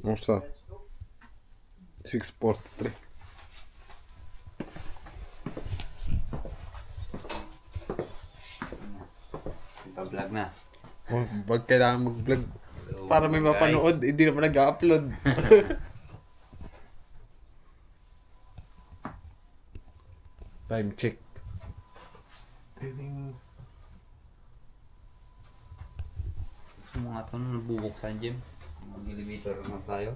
Musta? 6:43. Nagpa-vlog na. Oh, wag kailangan mag-vlog. Para may mapanood, hindi naman nag-upload. Time check. Gusto mo nga ito nung nabubuksan, Jim? Mag-elevator na tayo.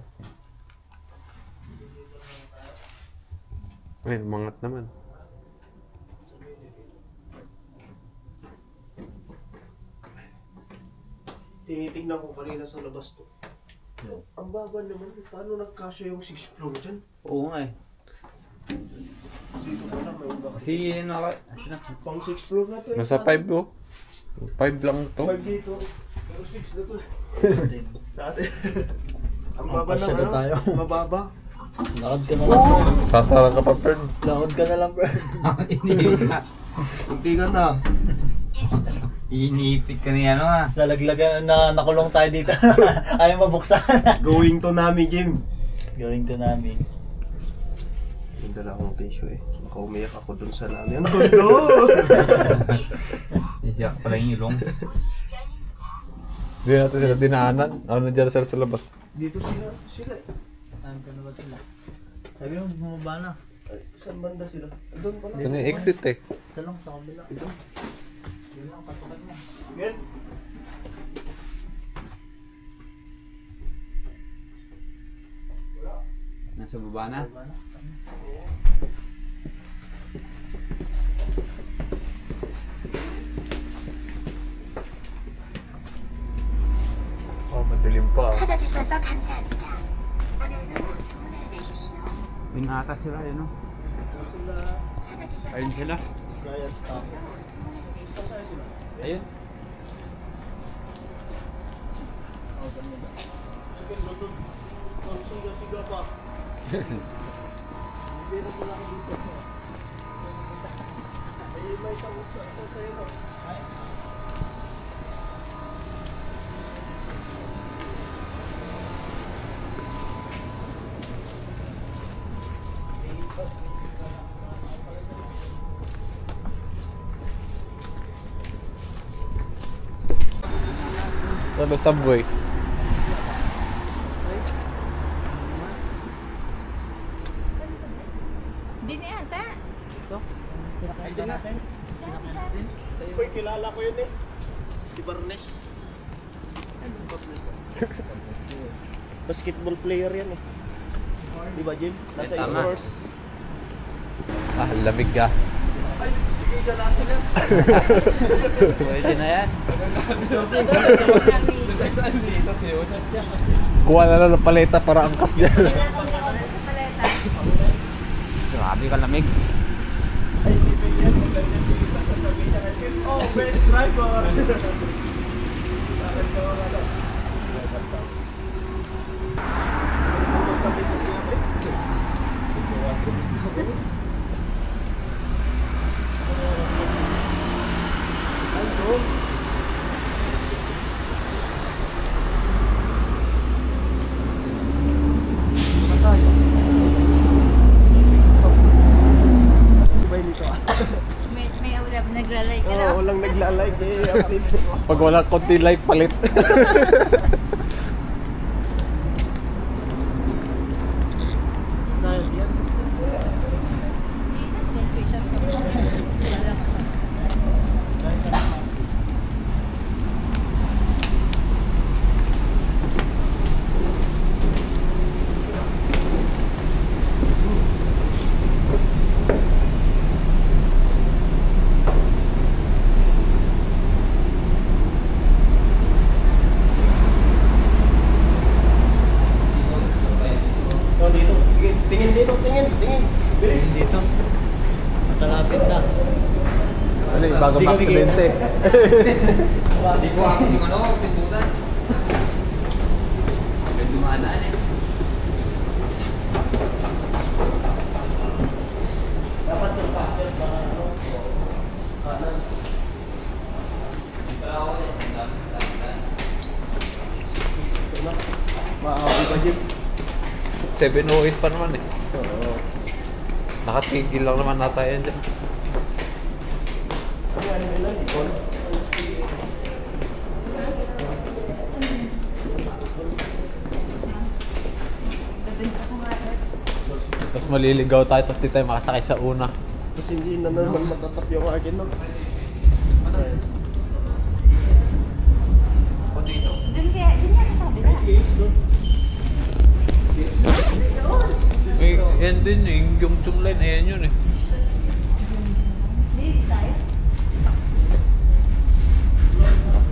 Ay, mangat naman. Tinitingnan ko kanina sa labas to. Ang baba naman, paano nagkasya yung 6th floor dyan? Oo nga eh. Dito pa lang, may iba kasi. Kasi ano ako, Pang 6th floor na to eh. Nasa 5 oh. 5 lang to. 5 dito. Pero 6 na to. Sa atin. Ang baba ng ano, tayo. mababa. Lakad ka na lang, Fern. Sasarang ka pa, Fern. Lakad ka na lang, Fern. Hindi ka na. Iniipit ka niya ano ah. Nalaglagan na nakulong tayo dito. Ayaw mabuksan. Going to Nami, Jim. Going to namin. Yung dala akong tissue eh. Baka umiyak ako dun sa Nami. Ang gundo! Iyak pala yung ilong. Hindi natin sila dinaanan. Ano na dyan sila sa labas? Dito sila. Saan na ba sila? Sabi mo, bumaba na. Ay, saan banda sila? Doon pala. Ito na yung exit eh. Ito lang sa kabila. Ito. Yun lang, patukan mo. Yan. Nasa baba na. Bumaba na. Oh, madilim pa. 찾아주셔서 감사합니다. 오늘도 좋은 하루 되십시오. Pinata sila yun no? Ayun sila. Kaya stop. Ayun. Oh, ganun na. Sige, doon. Siga pa. Hindi na sila dito. May isang utsa sa'yo no? Ano, subway? Hindi na yata. Sinakyan natin. Uy, kilala ko yun eh. Si Barnes. Basketball player yan eh. Di ba, Jim? Nasa Tama. Spurs. Ah, lamig ka. Ay, bigay ka natin yan. Pwede na yan. Kuha na lang ng paleta para angkas dyan. Grabe ka lamig. Ay, bibig yan. Maglanyan ka sasabihin niya kay Jim. Oh, best driver. Bakit ka wala? Kami sa sinabi. May aura, naglalay ka na. Oo, walang nagla-like eh. Update. Pag wala konti like, palit. Saan yan? Oh, dito. Tingin dito, tingin. Bilis. Dito. Matalapit na. Ano yung bago Di kami aksidente? Hindi ko ako yung ano, pindutan. May dumadaan eh. Dapat yung packet baka 7:08 pa naman eh. Oo. Nakatigil lang naman nata yan dyan. Ano nila? Ipon? Tapos maliligaw tayo, tapos di tayo makasakay sa una. Kasi hindi na naman matatap yung akin, no? Dun kaya sa kabila. Yan din yung Gyumchung line, ayan yun eh. Dito tayo.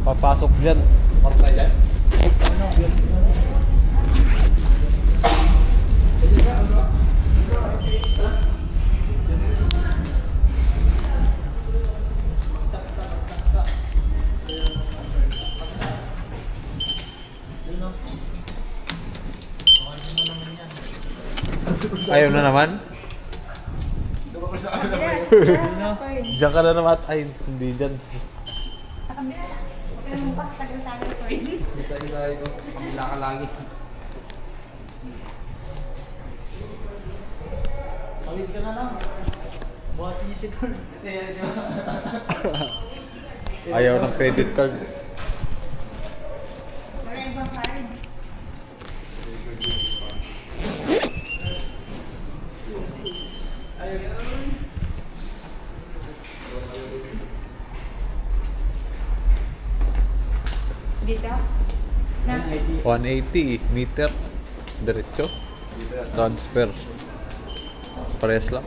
Papasok dyan. Ayaw na naman? Sa kabila. Diyan ka na naman. Ay, hindi dyan. Sa kabila. Huwag ka naman pa. Tagal-tagal ko rin. Isa-isa ito. Kamila ka lagi. Tawid ka na lang. Buhat isip ko. Ayaw ng credit card. Wala ibang card. Dito? Na? 180 meter. Diretso. Transfer. Pares lang.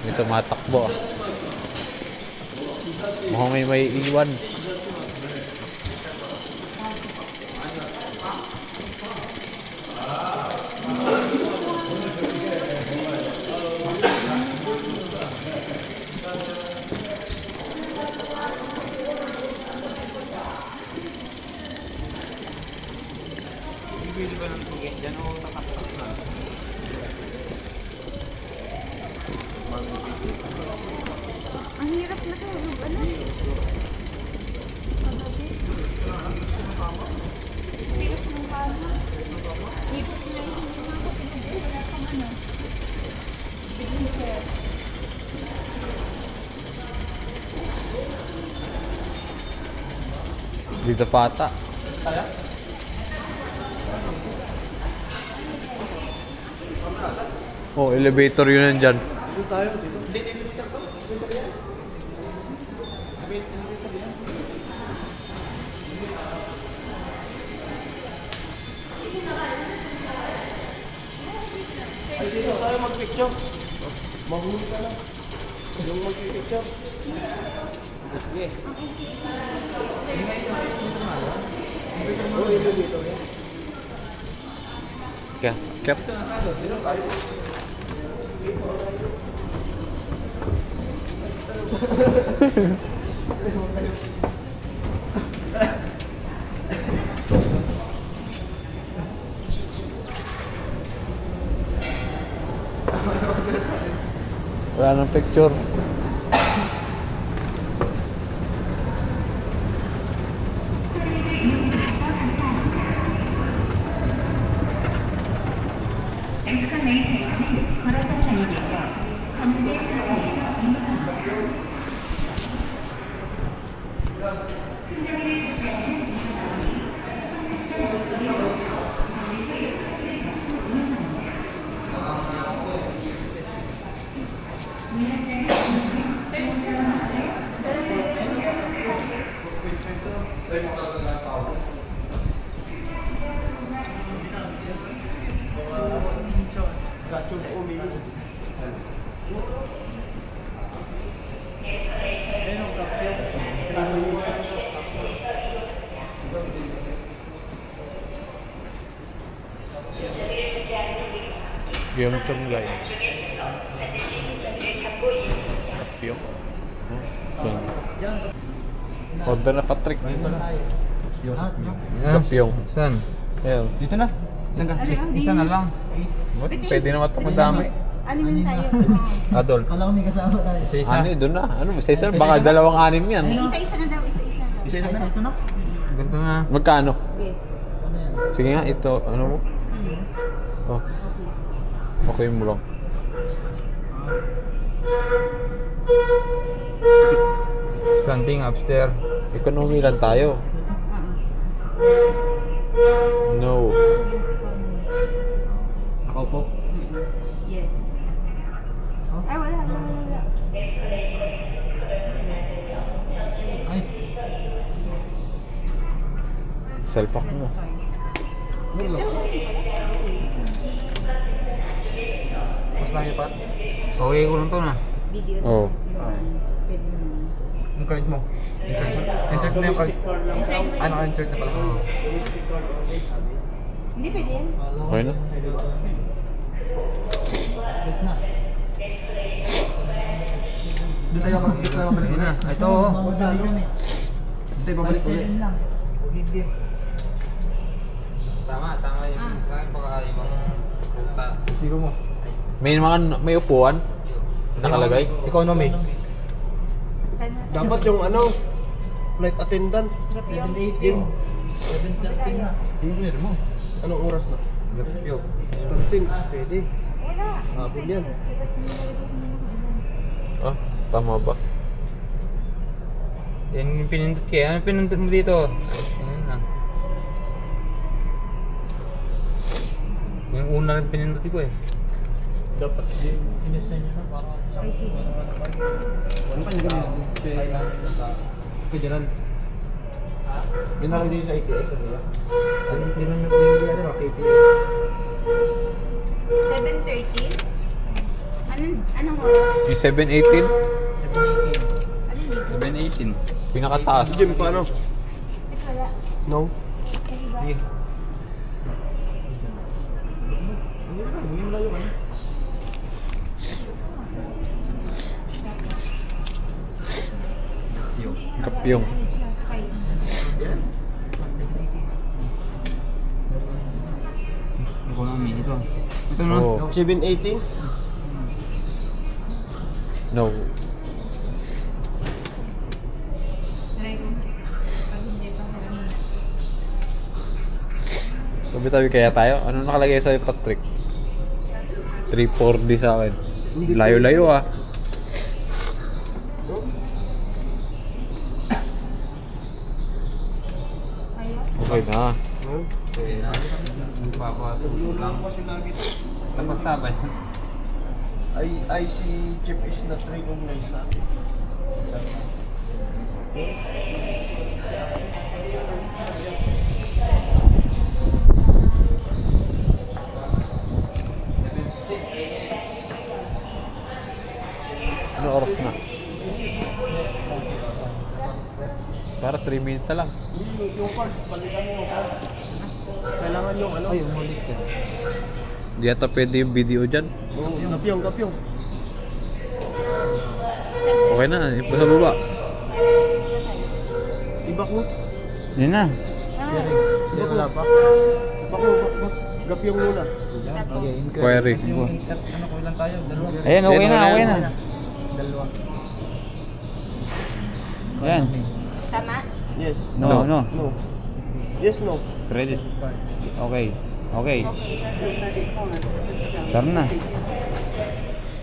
May tumatakbo. Mukhang may iwan. Bibili ba ng ticket dyan o tataktak na? Ang hirap na to. Ano? Hirap ng paano? Ikot na yun. Wala kang ano. Biglang chair. Dito pa ata. Oh, elevator yun nandyan. Dito tayo, dito. Ay, dito tayo mag-picture. Mahuli ka na. Yung mag-picture. Sige. Oh, ito dito. Kaya, ket. Wala nang picture. Gachong umili. Ayun, kapyo. Gyumchung line. Kapyo. Sun. Order na Patrick. Yosef niyo. Kapyong. Saan? Ayun. Dito na. Isa na lang. Pwede naman ito madami. Anim tayo. Adol. Kala ko may kasama tayo. Isa-isa. Ano doon na? Ano, isa-isa? Baka dalawang anim yan. Isa-isa na daw, isa-isa daw. Isa-isa na? Ganito na. Magkano? Okay. Ano yan? Sige nga, ito, ano mo? Oh. Okay mo lang. Standing upstairs. Economy lang tayo. No. Ako po. Yes. Ay, wala. Ay, Salpak mo. Mas lang ipat. Okay ko lang to na. Video. Oh. Pwede naman. Yung card mo. Insert mo. Insert mo yung card. Ano, insert na pala. Hindi pwede yan. Okay na? wait na. Doon tayo pabalik na. Ito. Mamadali kami. Doon tayo pabalik ulit. 7 lang. Hindi. Tama yung baka ibang punta. Sigo mo. May upuan? Nakalagay? Economy. Dapat yung ano, flight attendant. 7:18. 7:13 na. Engineer mo. Anong oras na? Gapyo. 13. Pwede. Wala. Hapon yan. Ah, tama ba? Yan yung pinindot ko. Ano pinindot mo dito? Ayun na. Yung una rin pinindot ko eh. Dapat din. Inisend nyo na para sa Ano pa yung ganun? Federal. Binakal din sa ATS ano yan? Ano yung pinindot mo yung ano? KTS. 7:30? Anong oras? Yung 718? Ano dito? 718. Pinakataas. Jim, paano? Ito wala. No? Ay, iba. Sige. Kapyong. Economy. Ito. Ito no? Oh. 7:18? No. Try ko. Pag hindi pa harami. Tabi-tabi kaya tayo? Ano nakalagay sa'yo, Patrick? 3-4D sa akin. Layo-layo ah. Kaya? Okay na. Papasok lang. Kasi lagi ito. Napasabay. Ay si Chip is not recognized sa akin. Ano oras na? Para 3 minutes na lang. Yung card, balikan mo yung card. Kailangan yung ano? Ay, umulit ka. Di yata pwede yung video dyan. Gapyong. Okay na, ipa sa baba. Ibak mo. Yan na. Hindi wala pa. Ibak mo. Gapyong muna. Okay, Query. Kasi yung ano ko lang tayo? Dalawa. Ayan, okay na, okay na. Dalawa. Ayan. Tama? Yes. No, no. No. Yes, no. Credit. Okay. Okay. Tara na.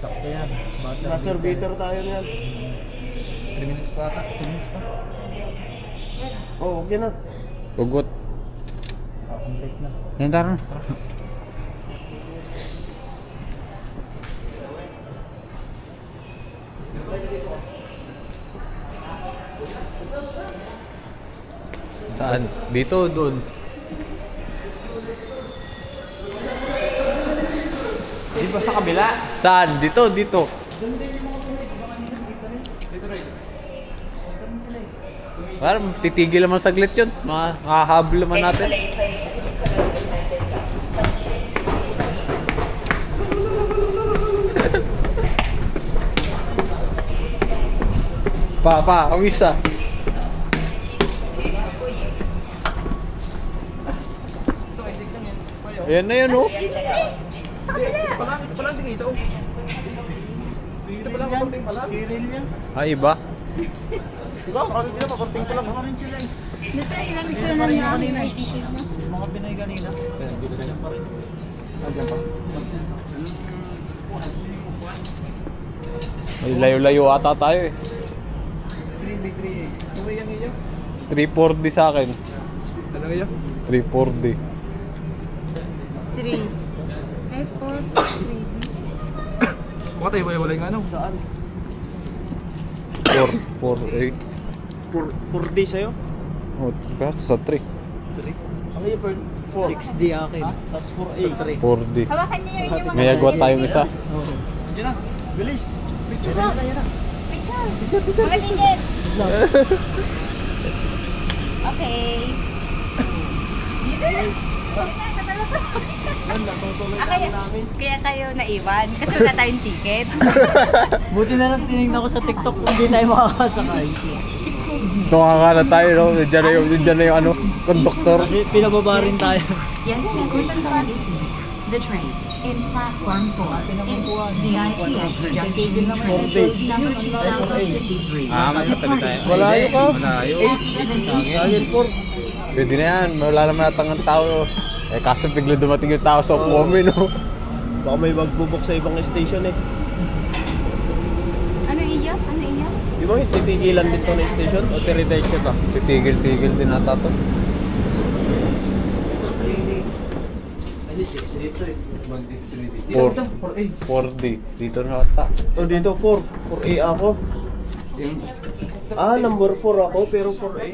Sakto yan. Master beater tayo niyan. 3 minutes pa ata. 2 minutes pa. Oh, okay na. Ugot. Complete na. Ayan, tara na. Saan? Dito, doon. Di ba sa kabila? Saan? Dito, dito. Parang titigil naman saglit yun. Makahabol naman natin. Pa, awis ah. Ayan na yan, oh. Ito pala, dito. Ito pala, kakorting pala. Kiril yan. Ah, iba? Diba, kakorting sila, kakorting pala. Baka rin sila eh. Gusto ilang gusto na namin ay ticket mo. Yung mga Pinoy kanina. Diyan pa rin. May layo-layo ata tayo eh. 3B3 eh. Ano yung iyo? 340 sa akin. Ano iyo? 340. 3. Ay, 4, 3. Baka tayo wala yung ano? 4, 4D sa'yo? Oh, pero sa 3. 3? Ano yung bird? 6D akin. Tapos 4A. 4D. Hawakan niyo yung mga May agwat tayong isa. Andiyan na. Bilis. Picture. Picture. Makatingin. Okay. Dito na. Tatalo ko. Kaya kayo naiwan kasi wala tayong ticket. Buti na lang tinignan ko sa TikTok kung hindi tayo makakasakay. Tumaka na tayo, no? Diyan na yung ano, conductor. Kasi pinababa rin tayo. Yangon the train in platform 4. The ITX junction number 2053. Ah, magkatabi tayo. Malayo ka. Malayo. Pwede na yan, wala naman natang ang tao. Eh kaso bigla dumating yung tao sa upuan no? Baka may magbubok sa ibang station eh. Ano iyo? Ano iyo? Di ba titigilan din to na station? O tiridash ka ba? Titigil-tigil din ata to. 4D. Dito na ata. O dito 4. 4A ako. Ah, number 4 ako pero 4A.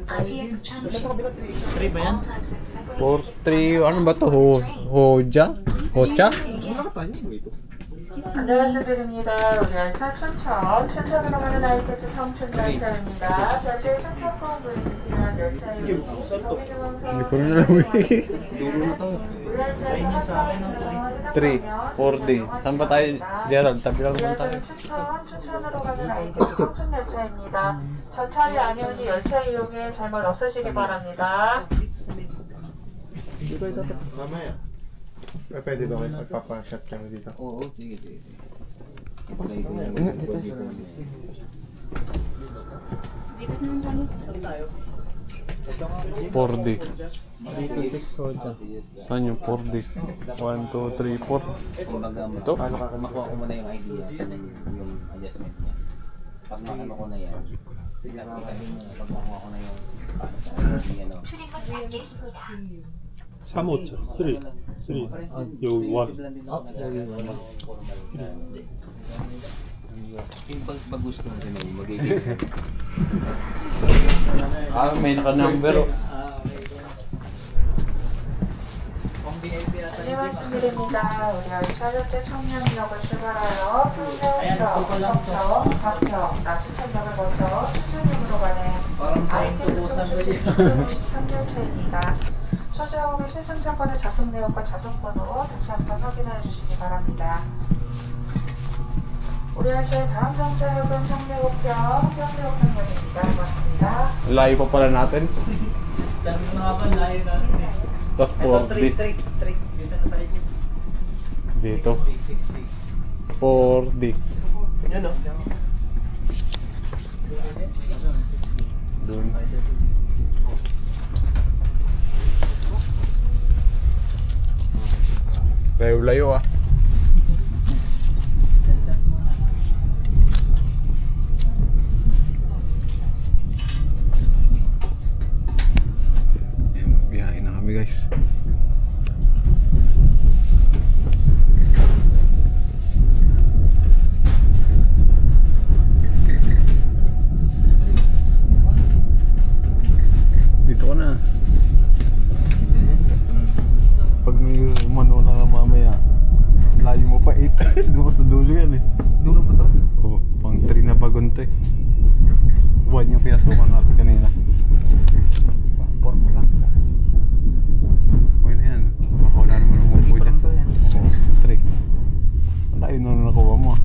ITX junction. 3 ba yan? 4-3, ano ba to? Hoja? Hocha? 안녕하세요 드립니다. 우리 열차 춘천, 춘천으로 가는 ITX 청춘 열차입니다. 별도의 승차권 구입이 필요한 열차입니다. Hindi ko rin alam eh. Dulo na to. 3, 4D. Saan ba tayo, Gerald? Tabi lang naman tayo. 춘천으로 가는 ITX 청춘 열차입니다. 전차이 아니오니 열차 이용에 잘못 없으시기 바랍니다. Mamaya. Pwede ba kayo magpapashot kami dito? Oo, sige. Dito naman kami. 4D. Dito 6 Hoja. Saan yung 4D? 1, 2, 3, 4. Kumbaga, Ito? makuha ko muna yung idea yung adjustment niya. Pag maano ko na yan, biglang ikahin mo, pag makuha ko na yung ano. 출입문 닫겠습니다. 3, 3. 3. 여기 1. Yung pag gusto mo ganun, magiging Ah, may naka-number. 안내 말씀드립니다. 우리 열차 현재 청량역을 출발하여 평택역, 평청, 가평, 나주천역을 거쳐 춘천역으로 가는 ITX 청춘 3열차입니다. 소지하고 계신 승차권의 좌석 내역과 좌석번호 다시 한번 확인해 주시기 바랍니다. 우리 열차의 다음 정차역은 평내곡평, 평내곡평역입니다. 고맙습니다. Layo pa pala natin. Sabi mo nga ba layo namin eh. Tapos Ito 4D. 3. Dito na tayo. Dito. 4D. Yan o. Doon. Layo-layo ah. Biyahe na kami guys. Dito ka na. Pag may umano na mamaya, layo mo pa 8. Doon sa dulo yan eh. dulo pa to. Oh, pang 3 na bagon to eh. 1 yung pinasukan natin kanina. 4 pa lang. Okay na yan. Baka wala naman umupo Three pa dyan. lang to yan. Oo, 3. Ang layo na nakuha mo ah.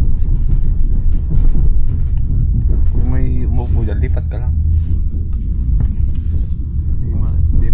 Kung may umupo dyan, lipat ka lang. Hindi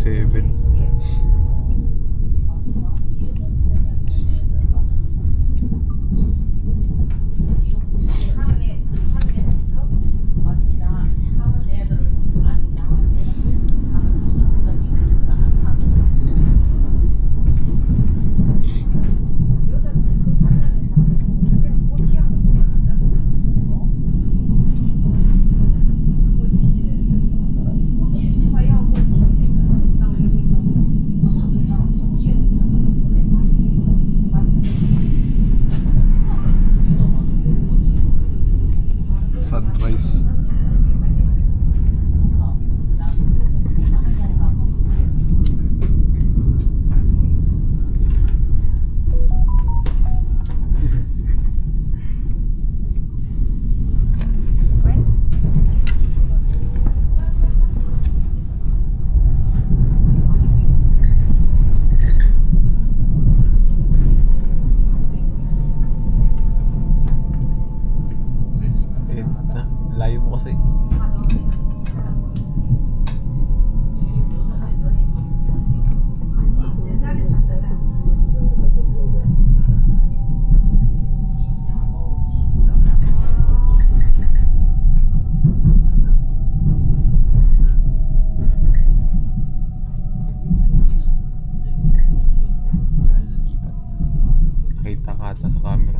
7. Sunrise. Layo mo kasi. Nakita ka ata sa camera.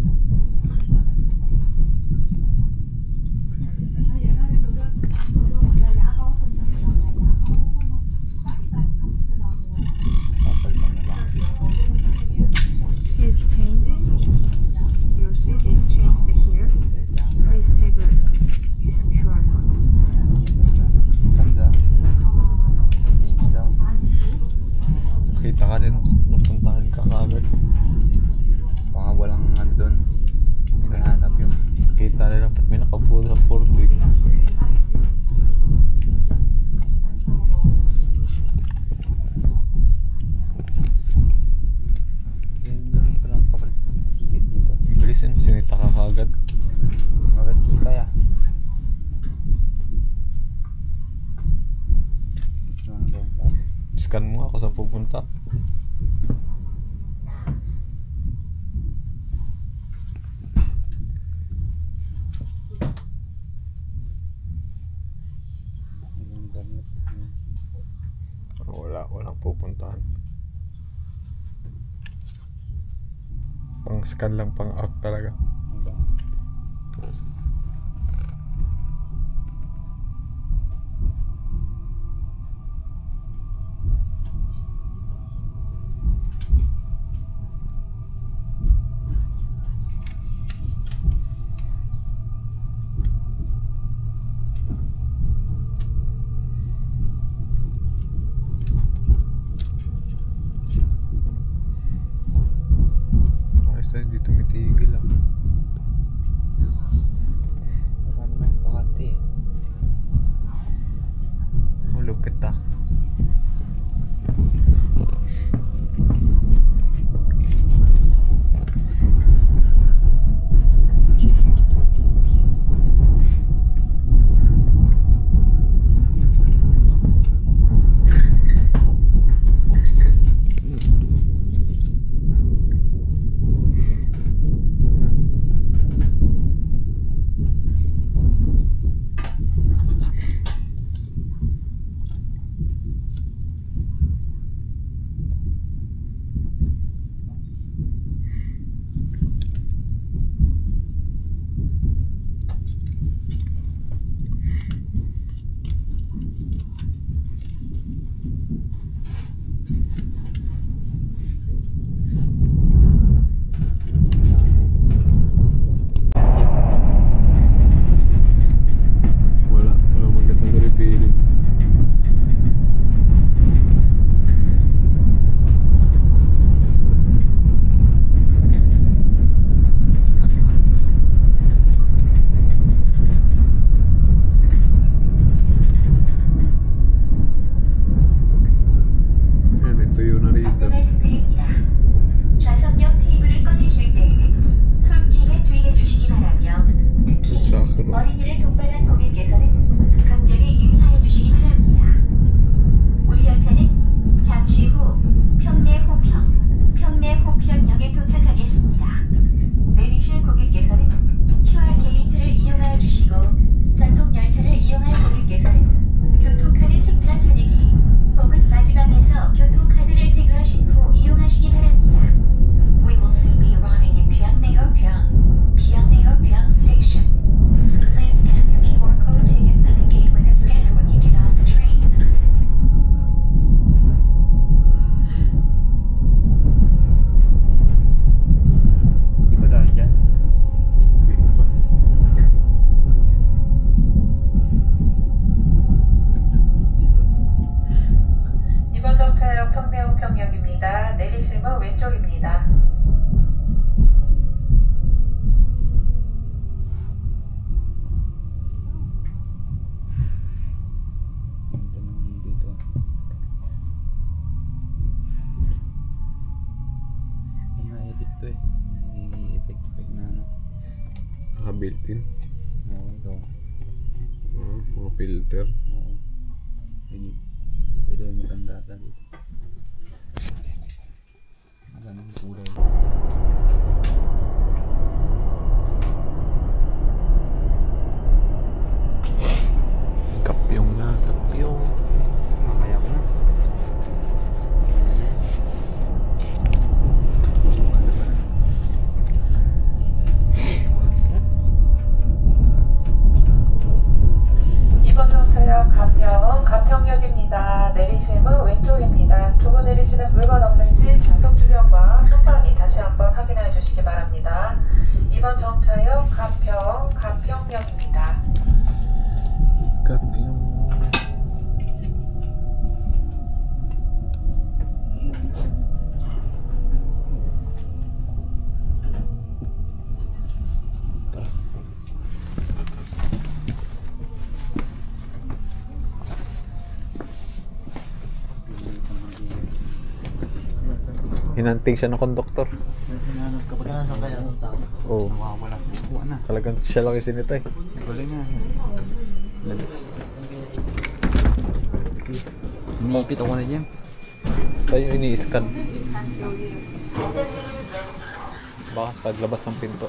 He's changing. You see this changed here. Please take this QR code. Saan ka? Change daw. Kita ka din, napuntahan ka kagad. Baka walang ano doon. Hinahanap yung Kita na dapat may nakabuo sa 4D. meron palang papalit ticket dito. Ang bilis yun, sinita ka kagad. Maganda kita ya. Yung doon dapat. Scan mo ako sa pupunta. Yung damit. Walang pupuntahan. Pang scan lang, pang out talaga. Basta hindi tumitigil ah. Marami nang bakante. Malupit ah. Walang magandang repealing. May tuyo na rito. 말씀드립니다. 좌석 옆 테이블을 꺼내실 때에는 손길에 주의해 주시기 바라며 특히 좌석으로. 어린이를 동반한 고객께서는 각별히 유의하여 주시기 바랍니다. 우리 열차는 built-in. Oo, ito. Mga filter. Oo. Pwede yung maganda ata dito. Maganda yung kulay. Kapyong na, kapyong. Mamaya ko na. 이번 정차역 가평역입니다. 내리실문 왼쪽입니다. 두고 내리시는 물건 없는지 좌석 주변과 소파기 다시 한번 확인해 주시기 바랍니다. 이번 정차역 가평역입니다. Kapyong. Hinanting siya ng konduktor. Hinanap kapag nasa kaya ng tao. Oo. Nawawala sa upuan na. Talagang siya lang yung sinitay. Galing nga. Nipit ako na dyan. Tayo yung ini-scan. Baka paglabas ng pinto.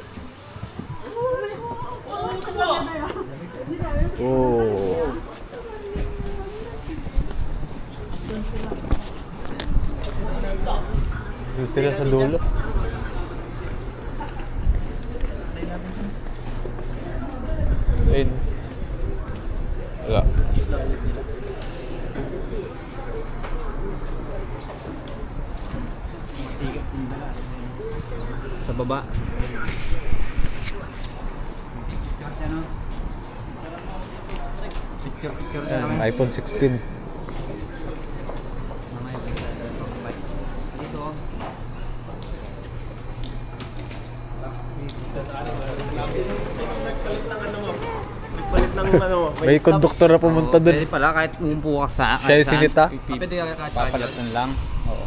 Oh. Doon sila sa dulo. Ayun. Wala. Sa baba. Picture Ayan, iPhone 16. Dito. Nagpalit ng ano mo. May konduktor na pumunta Pwede dun. pala kahit umpo ka sa Siya yung sinita? Pwede ka papalitan lang. Oo.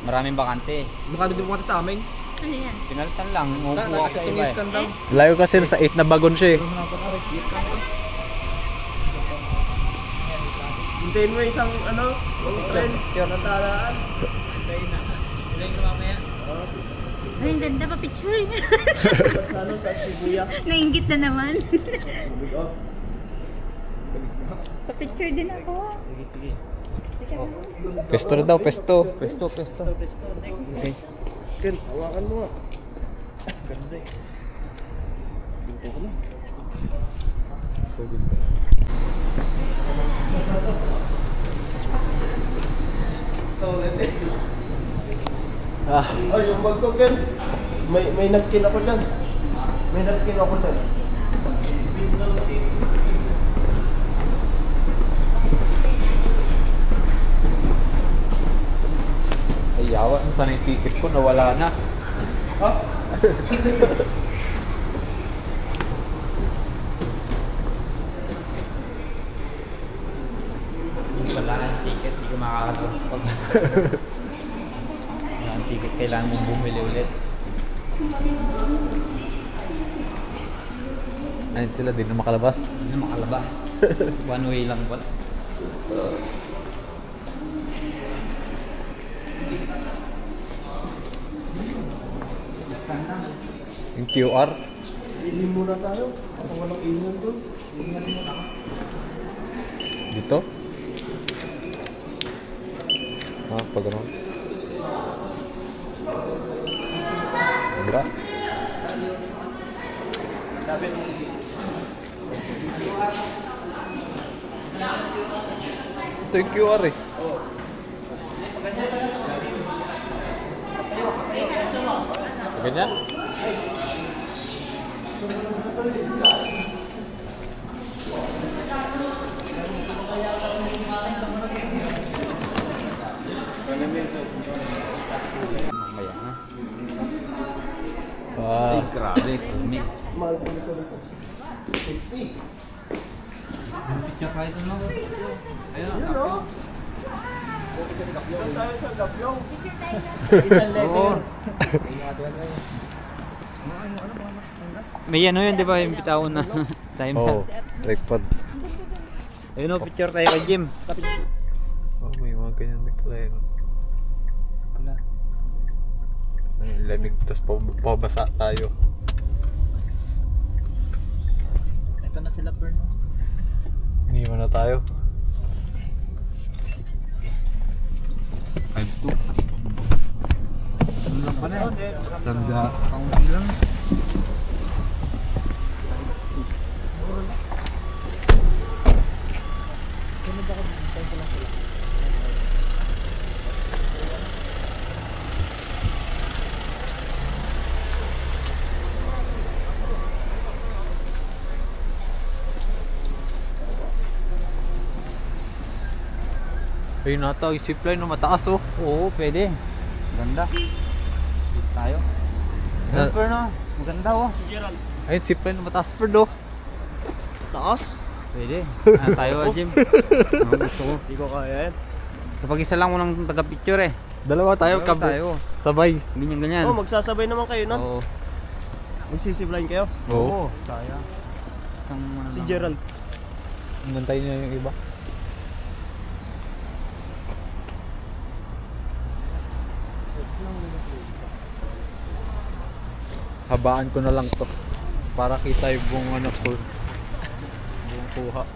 Maraming bakante. Baka din po sa amin. Ano yan? Pinalitan lang. Umupo ka sa iba eh. Layo kasi sa 8 na bagon siya eh. Hintayin mo isang ano, trend na talaan. Ay, ang ganda pa picture. Sa ano, sa Shibuya. Nainggit na naman. Oh. Pa picture din ako. Pesto na daw, pesto. Pesto. Okay. Ken, hawakan mo nga. Ganda eh. Ginto ko na. Ah, Ay, yung bag ko, Ken. May napkin ako dyan. May napkin ako dyan. ay yawa. Saan yung ticket ko? Nawala na. Ha? Wala ng ticket, hindi ko makakatransport. Wala ng ticket, kailangan mong bumili ulit. Ayun sila, di na makalabas. Hindi na makalabas. One way lang pala. Yung QR. Ilim muna tayo. Ako walang ilim doon. Dito? Ah, pag ano? Wala. Dapat Ito yung QR eh. Ganyan? Mamaya na. Ah, Ay, grabe. Kumi. mahal ko nito nito. 60. Picture kahit ano. Ayun, Yun o. Doon tayo sa Gapyong. Oo. May ano yun, di ba? Yung bitawan na time Oo, lapse. tripod. Ayun o, picture tayo kay Jim. Oh, may mga ganyan din pala yun. Wala. Ang lamig, tapos pabasa tayo. Ito na sila, Perno. Iniwan na tayo. Ay, ito. Ano lang pala yun? Sanda. Kaunti lang. Ayun nata, yung zipline na mataas oh. Oo, pwede. Maganda. Dito tayo. Super no? Maganda oh. Ayun, zipline na mataas pa do. Taas? Pwede. Tayo Jim. Gusto ko. Hindi ko kaya yan. Kapag isa lang mo ng taga-picture eh. Dalawa tayo, Dalawa kabe. tayo. Sabay. Ganyan. Oh, magsasabay naman kayo nun. Oo. Magsisibline kayo. Oo. Saya. Isang ano Si lang. Gerald. Nantayin niya yung iba. Habaan ko na lang to para kita yung buong ano full. Buong kuha.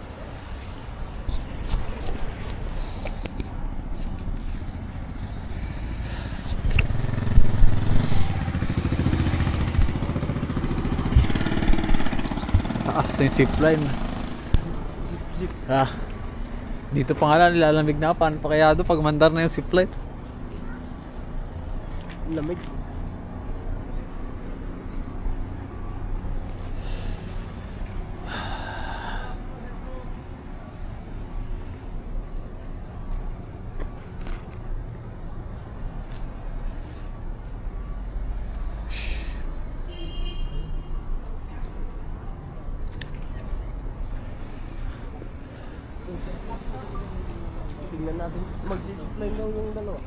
Taas na yung zipline. Ah. Dito pa nga lang nilalamig na. Paano pa kaya doon pag mandar na yung zipline? Lamig. Tingnan natin. Mag-zipline daw yung dalawa.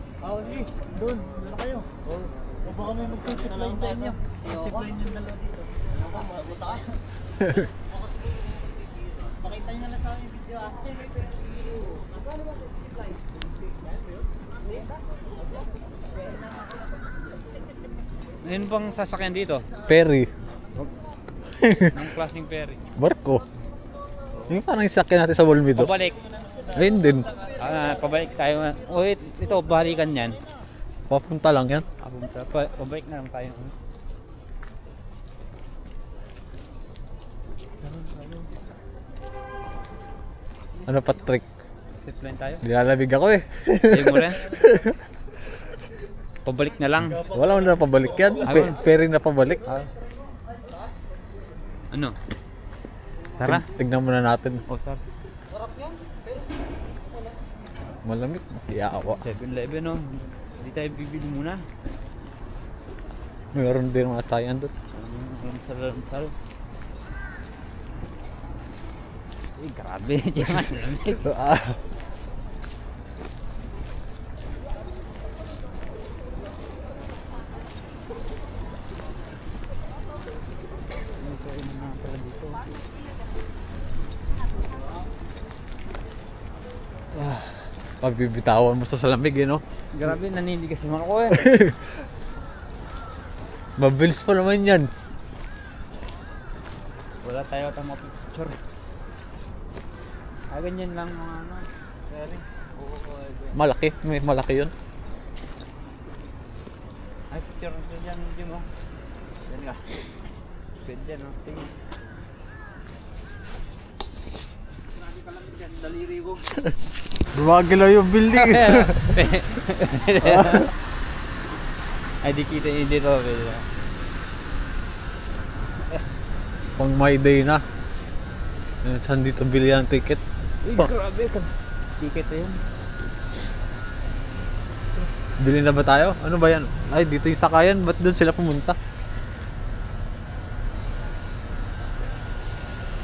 Sige. Doon. Doon kayo. O baka may magsisipline sa inyo. Magsisipline yung dalawa dito. Sa taas. Pakita nyo na sa amin yung video after. Ayun bang sasakyan dito? Ferry. Ng klaseng ferry. Barko. Yung parang isakyan natin sa Wolmido. Pabalik. Ayun din. Pabalik tayo. O ito, balikan yan. Papunta lang yan. Pabalik na lang tayo. Ano pa trick? Zipline tayo. Nilalamig ako eh. Ayaw mo rin? Pabalik na lang. Wala mo na pabalik yan. Ferry na pabalik. Ano? Tara. Tignan muna natin. O, tara. Malamig. Iaawa. 7-Eleven no. Hindi tayo bibili muna. Mayroon din mga tayan doon. Sarap. Eh, grabe. Diyan lamig. Pabibitawan mo sa salamig eh no? Grabe, naninigas naman ako eh. Mabilis pa naman yan. Wala tayo tayong picture. Ganyan lang mga ano. Sorry. Malaki. May malaki yun. Ay, picture na dyan. Dyan mo. Yan ka. Pwede dyan no. Sige. Grabe ka lang dyan. Daliri ko. Lumagalaw yung building. Ay, di kita yun dito. Pang my day na. Saan dito bili ng ticket? Uy, grabe ka. Ticket na yun. Bili na ba tayo? Ano ba yan? Ay, dito yung sakayan. Ba't doon sila pumunta?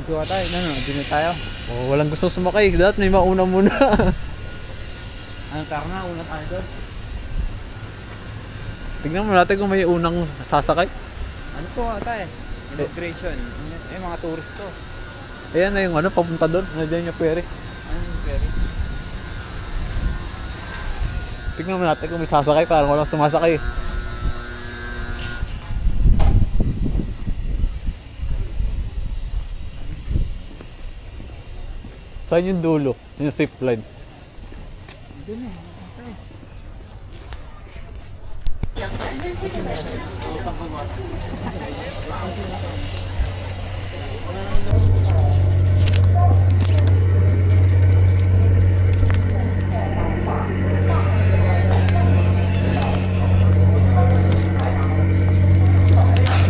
Dito ka tayo. Dito na tayo. Oh, walang gusto sumakay. Dapat may mauna muna. Anong karna? Una tayo doon. Tignan mo natin kung may unang sasakay. Ano to ata eh? Immigration. Mga tourist to. Ayan na yung ano, papunta doon. Nandiyan yung ferry. Ano yung ferry? Tignan mo natin kung may sasakay. Parang walang sumasakay. Saan yung dulo? Yung zip line. Doon eh.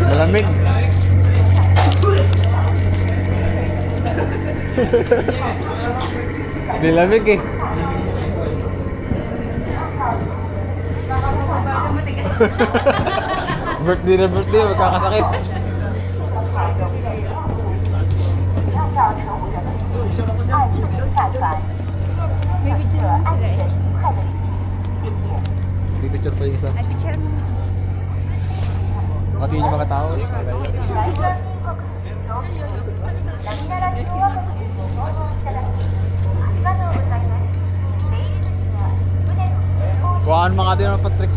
Malamig. Nilamig eh. Birthday na birthday, magkakasakit. May picture pa yung isa. Ay, picture mo. Pati yung mga tao. Bukaan mga din ng Patrick.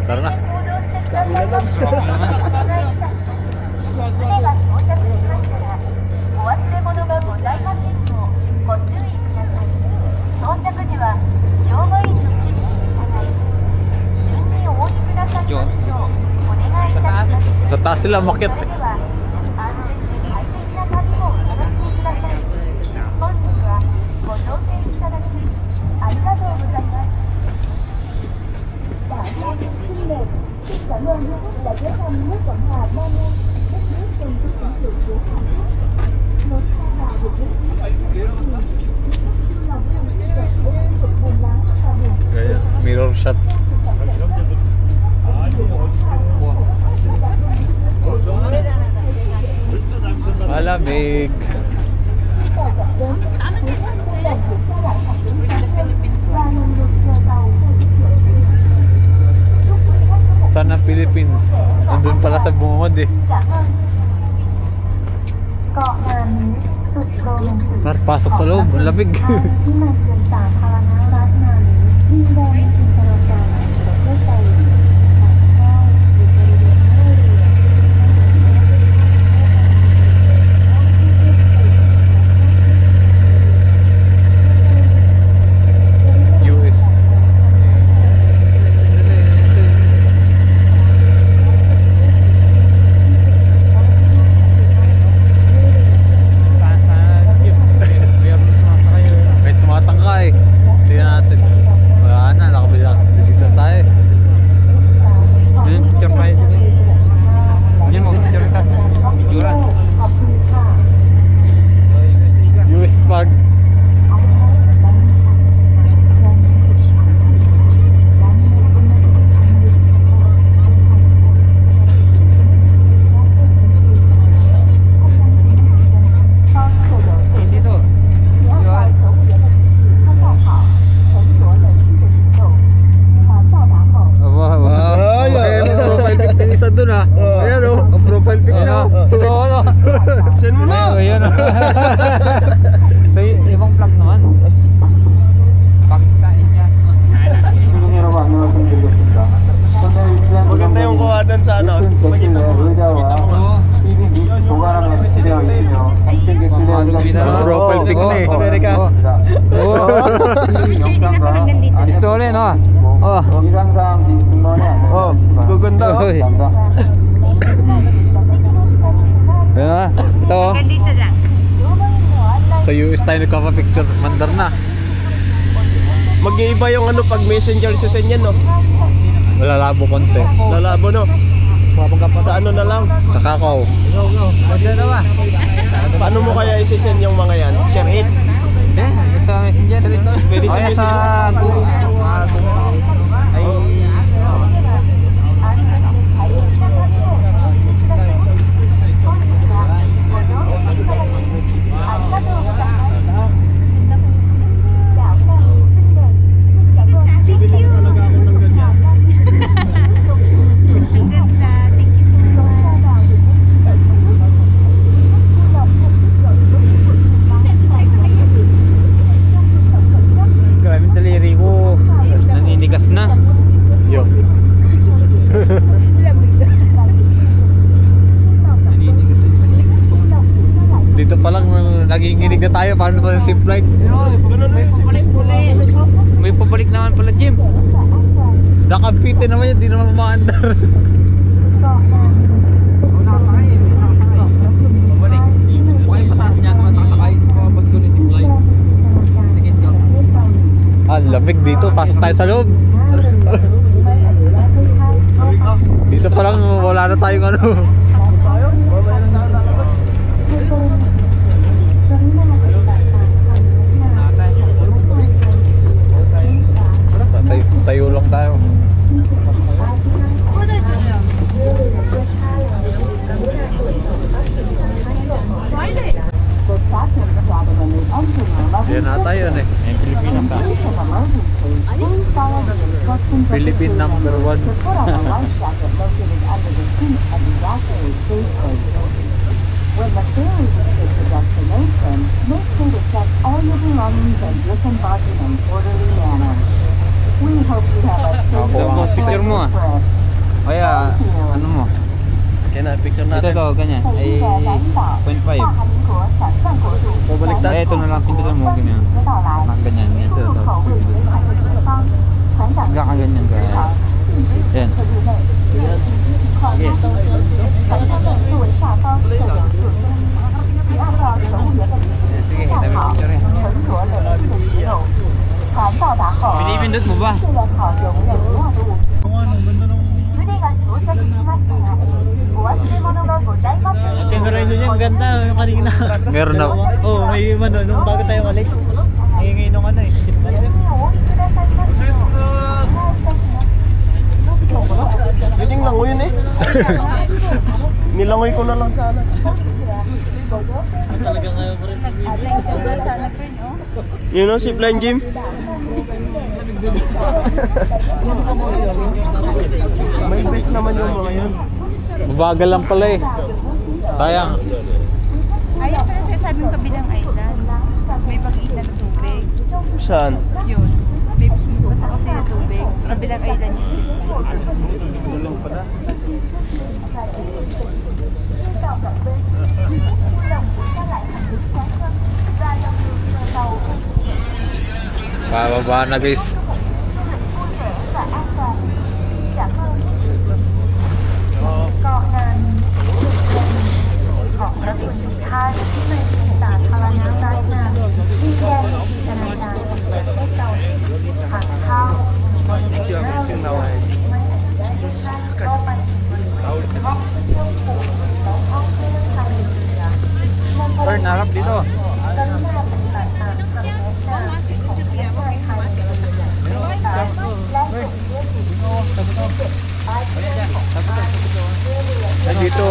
Tara na. Sa taas sila umakyat eh. Kaya mirror shot. Malamig. Saan ang Philippines? Nandun pala sa bungod eh. Pasok sa loob, ang lamig. US. May tumatangka eh. Tingnan natin. Wala na, nakabili dito tayo. Yun, picture tayo dito. Yun, mag-picture ka. Picture. US flag. Dito. Yun. Wow, wow. May profile pic ng isa dun ah. Ayan oh, ang profile pic na. Send mo na! Ayan. So, ibang vlog naman. Pakistan yan. Maganda yung kuha doon sa ano. Makita mo. Kita mo nga. Ang profile pic na eh. Amerika. Picture din ako hanggang dito. Story, no? Oh. Oh, gaganda oh. Uy. Ayan na. Ito oh. Hanggang dito lang. Sa US tayo nagpapapicture. Mandar na. Mag-iiba yung ano pag messenger sa senyan no. Malalabo konti. Lalabo no. Sa ano na lang. Sa Kakao. Ganda na ba? Paano mo kaya isi-send yung mga yan? Share it? Sa messenger. Pwede sa Sa messenger. Google. Ay. na tayo. Paano pa yung zipline? May pabalik naman pala, Jim. Nakapite naman yun. Di naman maandar. Okay, pataas niya. Nakasakay. Tapos ko na yung zipline. Tingin ka. Ah, lamig dito. Pasok tayo sa loob. Dito pa lang wala na tayong ano. Tayo lang tayo. Yan na tayo eh. Yung Pilipinas ka. Philippine number 1. When the ferry reaches the destination, make sure to check all your belongings and disembark in an orderly manner. We hope you have a safe Picture mo ah. trip. Kaya, ano mo? Kaya na, picture Ito natin. to, ganyan. Ay, 0.5. Pabaliktad. Eh, ito na lang pindutan mo, ganyan. Ganyan, ito, ito. Ganyan ka. Yan. Sige, kita mo yung picture yan. Pinipindot mo ba? Tinry nyo yan, ganda yung kanina. Meron na. Oo, may ano, nung bago tayo malis. Ngayon nung ano eh. Yun yung langoy yun eh. Nilangoy ko na lang sana. Talaga ngayon mo rin. Nag-zipline ka ba sa Napern, oh? Yun o, zipline Jim. May best naman yung mga yun. Mabagal lang pala eh. Sayang. Ayaw pa na sinasabing kabilang island. May pag-ita ng tubig. Saan? Yun. May basta kasi ng tubig. Kabilang island yung zipline. Tulong pala. Bababa na guys. Turn, harap dito. Nandito.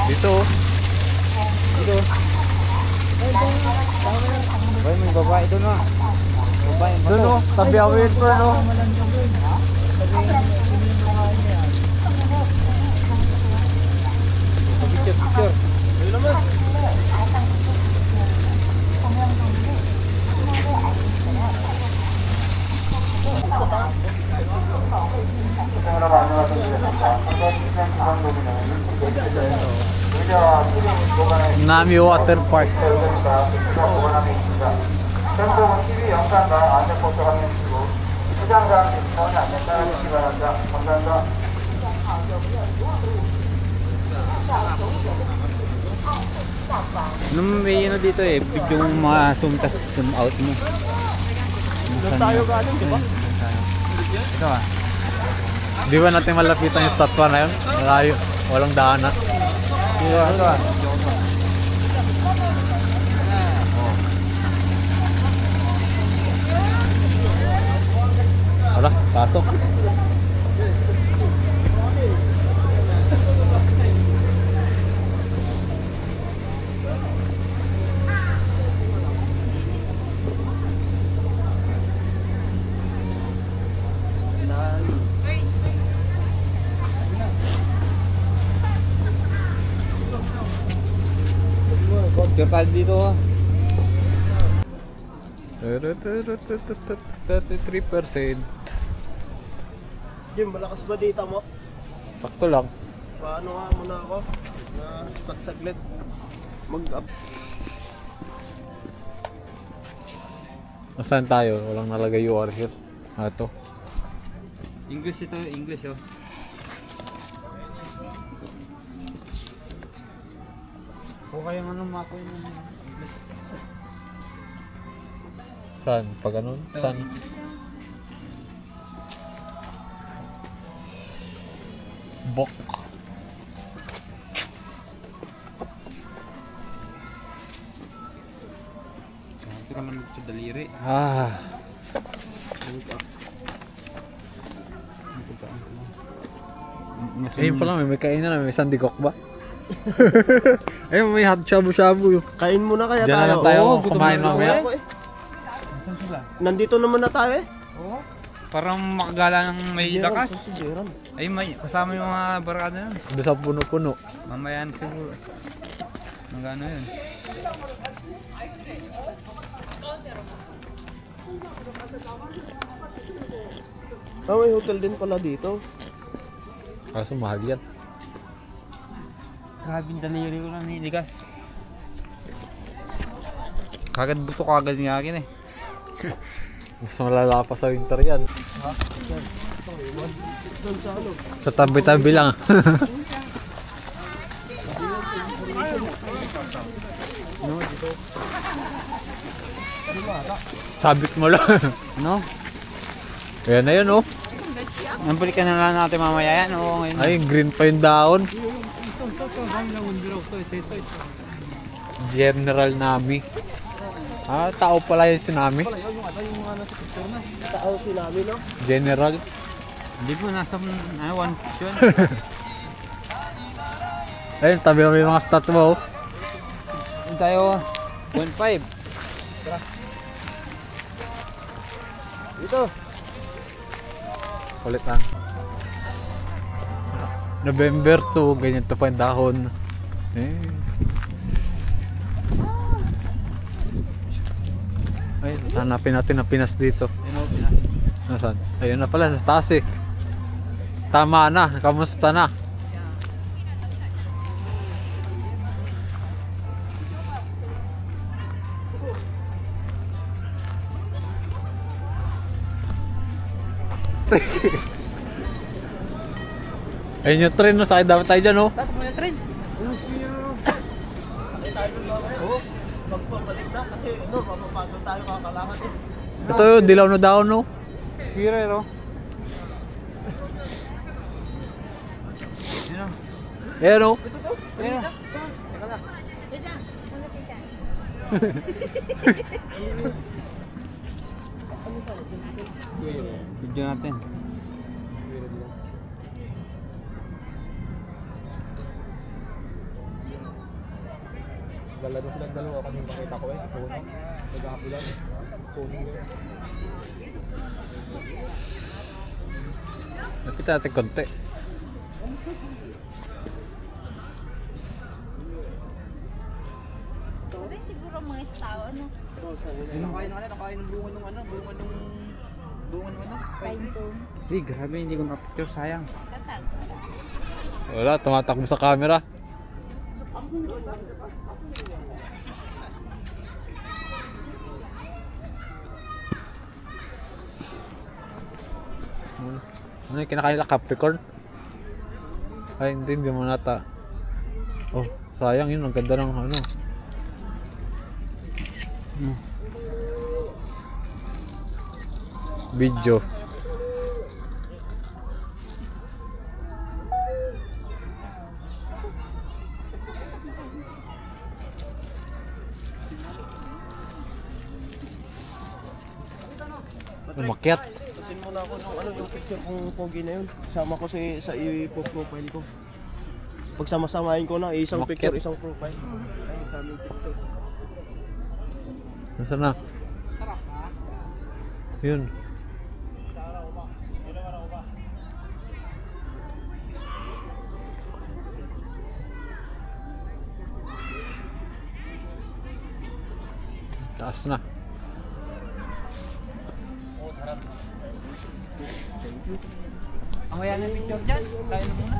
Dito. Dito. Boy, may babae doon ah. Babae mo. Doon oh, tabi ako yun po no. Picture, picture. Nami Water Park. Nung may ano dito eh, video mo mga zoom tas zoom out mo. Doon tayo galing, di ba? Ito ah. Di ba natin malapitan yung statwa na yun? Malayo. Walang daanan. Ito ah. Wala, pasok. Sticker tayo dito. 33%. Jim, malakas ba dito mo? Sakto lang. Paano nga muna ako? Na pagsaglit. Mag-up. Nasaan tayo? Walang nalagay you are here. Ito. English ito, English oh. O kaya ano mako yung English. Saan? Pag ganun? Saan? Bok. Ito ka lang sa daliri. Ah. Ayun pala, may kainan na, may sandigok ba? Ayun, may hot shabu-shabu yun. Kain muna kaya Diyan na tayo. lang tayo Oo, gutom kumain na ako mamaya. eh. Saan sila? Nandito naman na tayo eh. Oo. Parang makagala ng may lakas. Jeron. Ay, may kasama yung mga barkada yun. Doon sa puno-puno. Mamaya na siguro. Magano yun. Oh, may hotel din pala dito. Kaso mahal yan. Grabe yung daliri ko lang niligas. Kagad buto kagad nga akin eh. Mas malala pa sa winter yan. Doon sa ano? Sa tabi-tabi lang. Sabit mo lang. Ano? Ayan na yun oh. Nabalikan na lang natin mamaya yan. Oo, ngayon. Ay, green pa yung daon. General Nami. Ah, tao pala yung tsunami. Tao si namin no? General. Hindi po, nasa one yun. Ayun, tabi mo yung mga statwa oh. Yun tayo, 1.5. Ito. Ulit lang. November 2, ganyan to pa yung dahon. Ay, hanapin natin ang Pinas dito. Nasaan? Ayun na pala, nasa taas eh. Tama na, kamusta na? Ayun yung train no, sakit dapat tayo dyan no. Sakit tayo doon mamaya. Oo. Magpapalik na kasi no, mapapagod tayo kakalakad eh. Ito yung dilaw na daon no. Pirero. Yun o. Ayan no. Yun o. Video natin. Dala na silang dalawa kanina makita ko eh. Puno. Nag-aapulan. Puno yun. Lapit natin konti. Ito siguro mga tao, ano? Nakain ng bunga ng ano, bunga ng ano. Pine cone. Hindi, grabe, hindi ko na-picture, sayang. Katag. Wala, tumatakbo sa camera. Ano yung kinakain na Capricorn? Ay hindi mo nata. Oh, sayang yun, ang ganda ng ano. Video. Umakyat. Tasin muna ako nung ano yung picture kong pogi na yun. Sama ko sa i-profile ko. Pagsama-samahin ko na isang Umakyat. picture, isang profile. Ay, daming picture. Nasaan na? Sarap ha? Yun. Taas na. Amaya na yung picture dyan. Tayo na muna.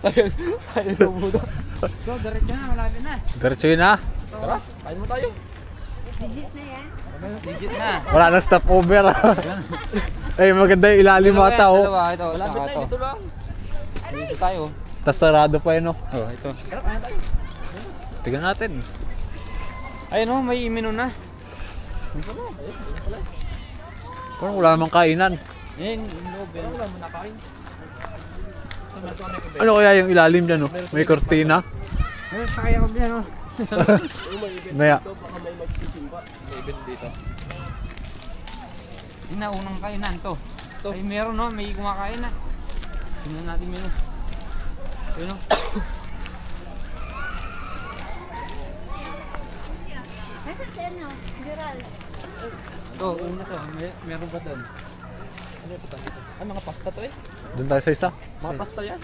Tayo na muna. Go, diretso na. Malapit na. Diretso yun na. Tara, kain mo tayo. Legit na yan. Legit na. Wala nang stopover. Ay, maganda yung ilalim ata oh. Dalawa, ito. Malapit na, dito lang. Dito tayo. Tas sarado pa yun oh. Oh, ito. Tara, kain tayo. Tignan natin. Ayun oh, may menu na. Parang wala namang kainan. Yan, loob yan. Wala mo nakain. Ano kaya yung ilalim dyan oh? May kortina. Ayun, sakay ako dyan oh. Maya. Baka may magsisimba. May event dito. Yun na, unang kainan to. Ay, meron no, may kumakain na. Tingnan natin menu. Ayun oh. Nasaan si ano? Viral. Ito, una to. Meron ba doon? Ano yung puta dito? Ay, mga pasta to eh. Doon tayo sa isa. Mga pasta yan.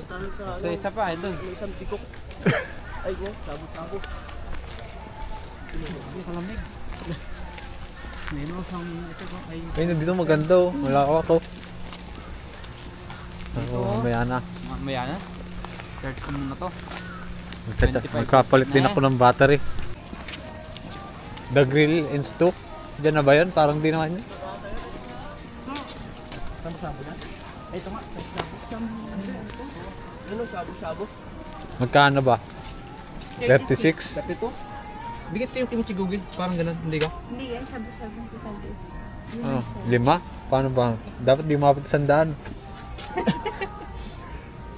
Tayo sa Sa isa pa, ito. may isang tikok. Ay, go. Sabot-sabot. Hindi kalamig. Meron sang ito ba? Ay, Ay, dito maganda oh. Wala ko ako. Oh, maya na. mamaya na. Start ko muna to. Magkapalit din ako ng battery. The Grill and Stew. Diyan na ba yun? Parang di naman yun. Sabo-sabo na. Ay, ito nga. Ano, sabo-sabo? Magkano ba? 36? Dapit to. Bigit yung kimchi gugi. Parang ganun. Hindi ka? Hindi yan, shabu-shabu si Sabi. Ano? 5? Paano ba? Dapat di mapit 100.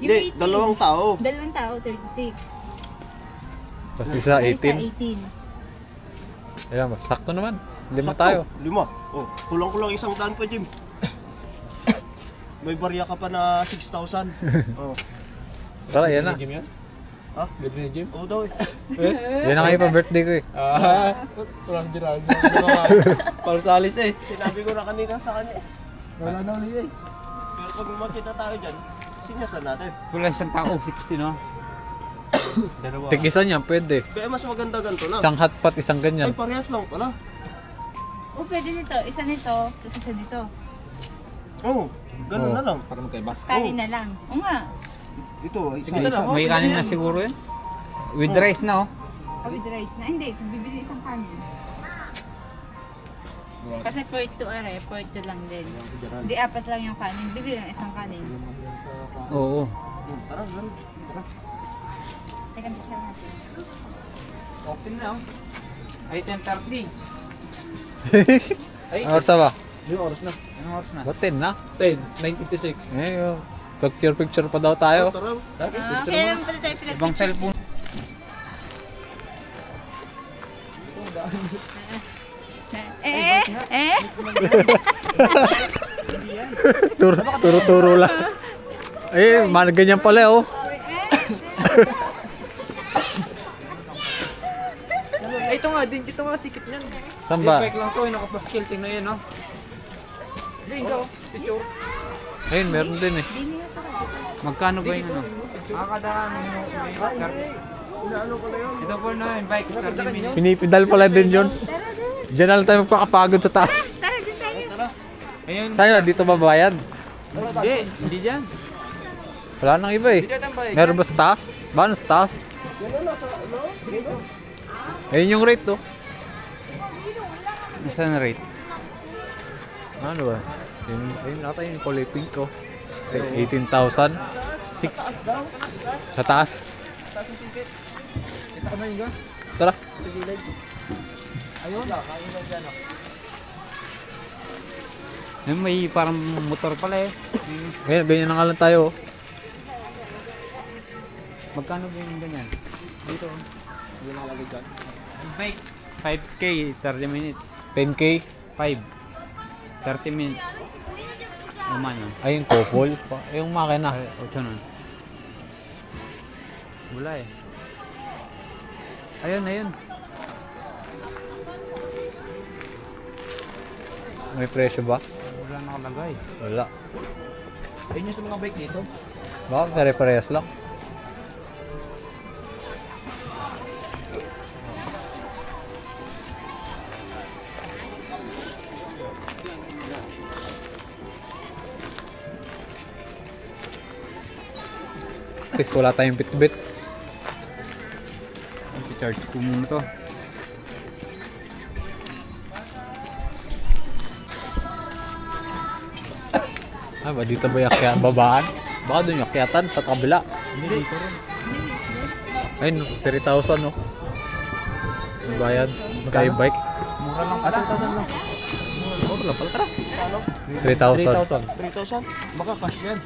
Hindi, 2 tao. Dalawang tao, 36. Tapos isa Isa 18. 18. Ayan ba? Sakto naman. 5 Sakto. tayo. 5. Oh, kulang-kulang 100 pa, Jim. May barya ka pa na 6,000. Oh. Tara, yan na. Jim yan? Ha? Libre ni Jim? Oo daw eh. Yan na kayo pa birthday ko eh. Walang Gerald. Para sa alis eh. Sinabi ko na kanina sa kanya eh. Wala daw niya eh. Pero pag makita tayo dyan, sinyasan natin. Wala isang tao, 60 no? Dalawa. Tikisan yan, pwede. Kaya mas maganda ganito lang. Isang hotpot, isang Ay, ganyan. parehas lang pala. O, pwede nito. Isa nito, tapos isa dito. Oo, ganun Oo. na lang. Para magkaibas. Kanin na lang. O nga. Ito, Isa lang. May kanin na siguro yun. With rice na oh. With rice na. Hindi, kung bibili isang kanin. Kasi for two lang din. Hindi, 4 lang yung kanin. Bibili lang isang kanin. Oo. Tara, ganun. Tara. Teka, picture natin. Open na oh. Ay, 10:30. Oras na ba? Yung oras na. Anong oras na? Ba't 10 na? 10, 9:56. Eh, oh. Picture pa daw tayo. Tara. Kaya naman pala tayo Ibang cellphone. Turo lang. Eh, ganyan pala oh. Ay, ito nga, dito nga ticket niyan. Saan ba? Fake lang to, naka-paskil. Tingnan yun no? Hindi, ikaw. Picture. Ayun, meron din eh. Magkano ba yun ano? Kakadaan. Inaano ko na yun. Ito po na yung bike, 30 minutes. Pinipidal pala din yun. Diyan na lang tayo magpakapagod sa taas. Tara, dyan tayo. Tara. Ayun. Tayo, dito babayad. Hindi dyan. Wala nang iba eh. Meron ba sa taas? Ba, sa taas? Ayun yung rate to. Saan rate? Ano ba? Ayun nata yung kulay pink ko. 18,000. 6. Sa taas. Taas yung ticket. Kita ka na yun, Tara. sa gilid. Ayun lang, ayun lang dyan. Ayun, may parang motor pala eh. Ganyan, ganyan na nga lang tayo. Magkano ba yung ganyan? Dito. Hindi nakalagay dyan. Bike. 5K, 30 minutes. 10K. 5. 30 minutes. Umano. Ay, yung couple. Yung makina. Ay, 8 nun. Wala eh. Ayun, ayun. May presyo ba? Wala nakalagay. Wala. Ayun yung sa mga bike dito. Baka pare-parehas lang. At least wala tayong bit-bit. I-charge ko muna to. Ah, ba dito ba yung babaan? Baka doon yung akyatan sa kabila. Hindi, dito rin. Ayun, 3,000 no. Ang bayad. Sky bike. Mura lang pala. 3,000 lang. Mura lang pala. Tara. Ano? 3,000. 3,000? Baka cash yan.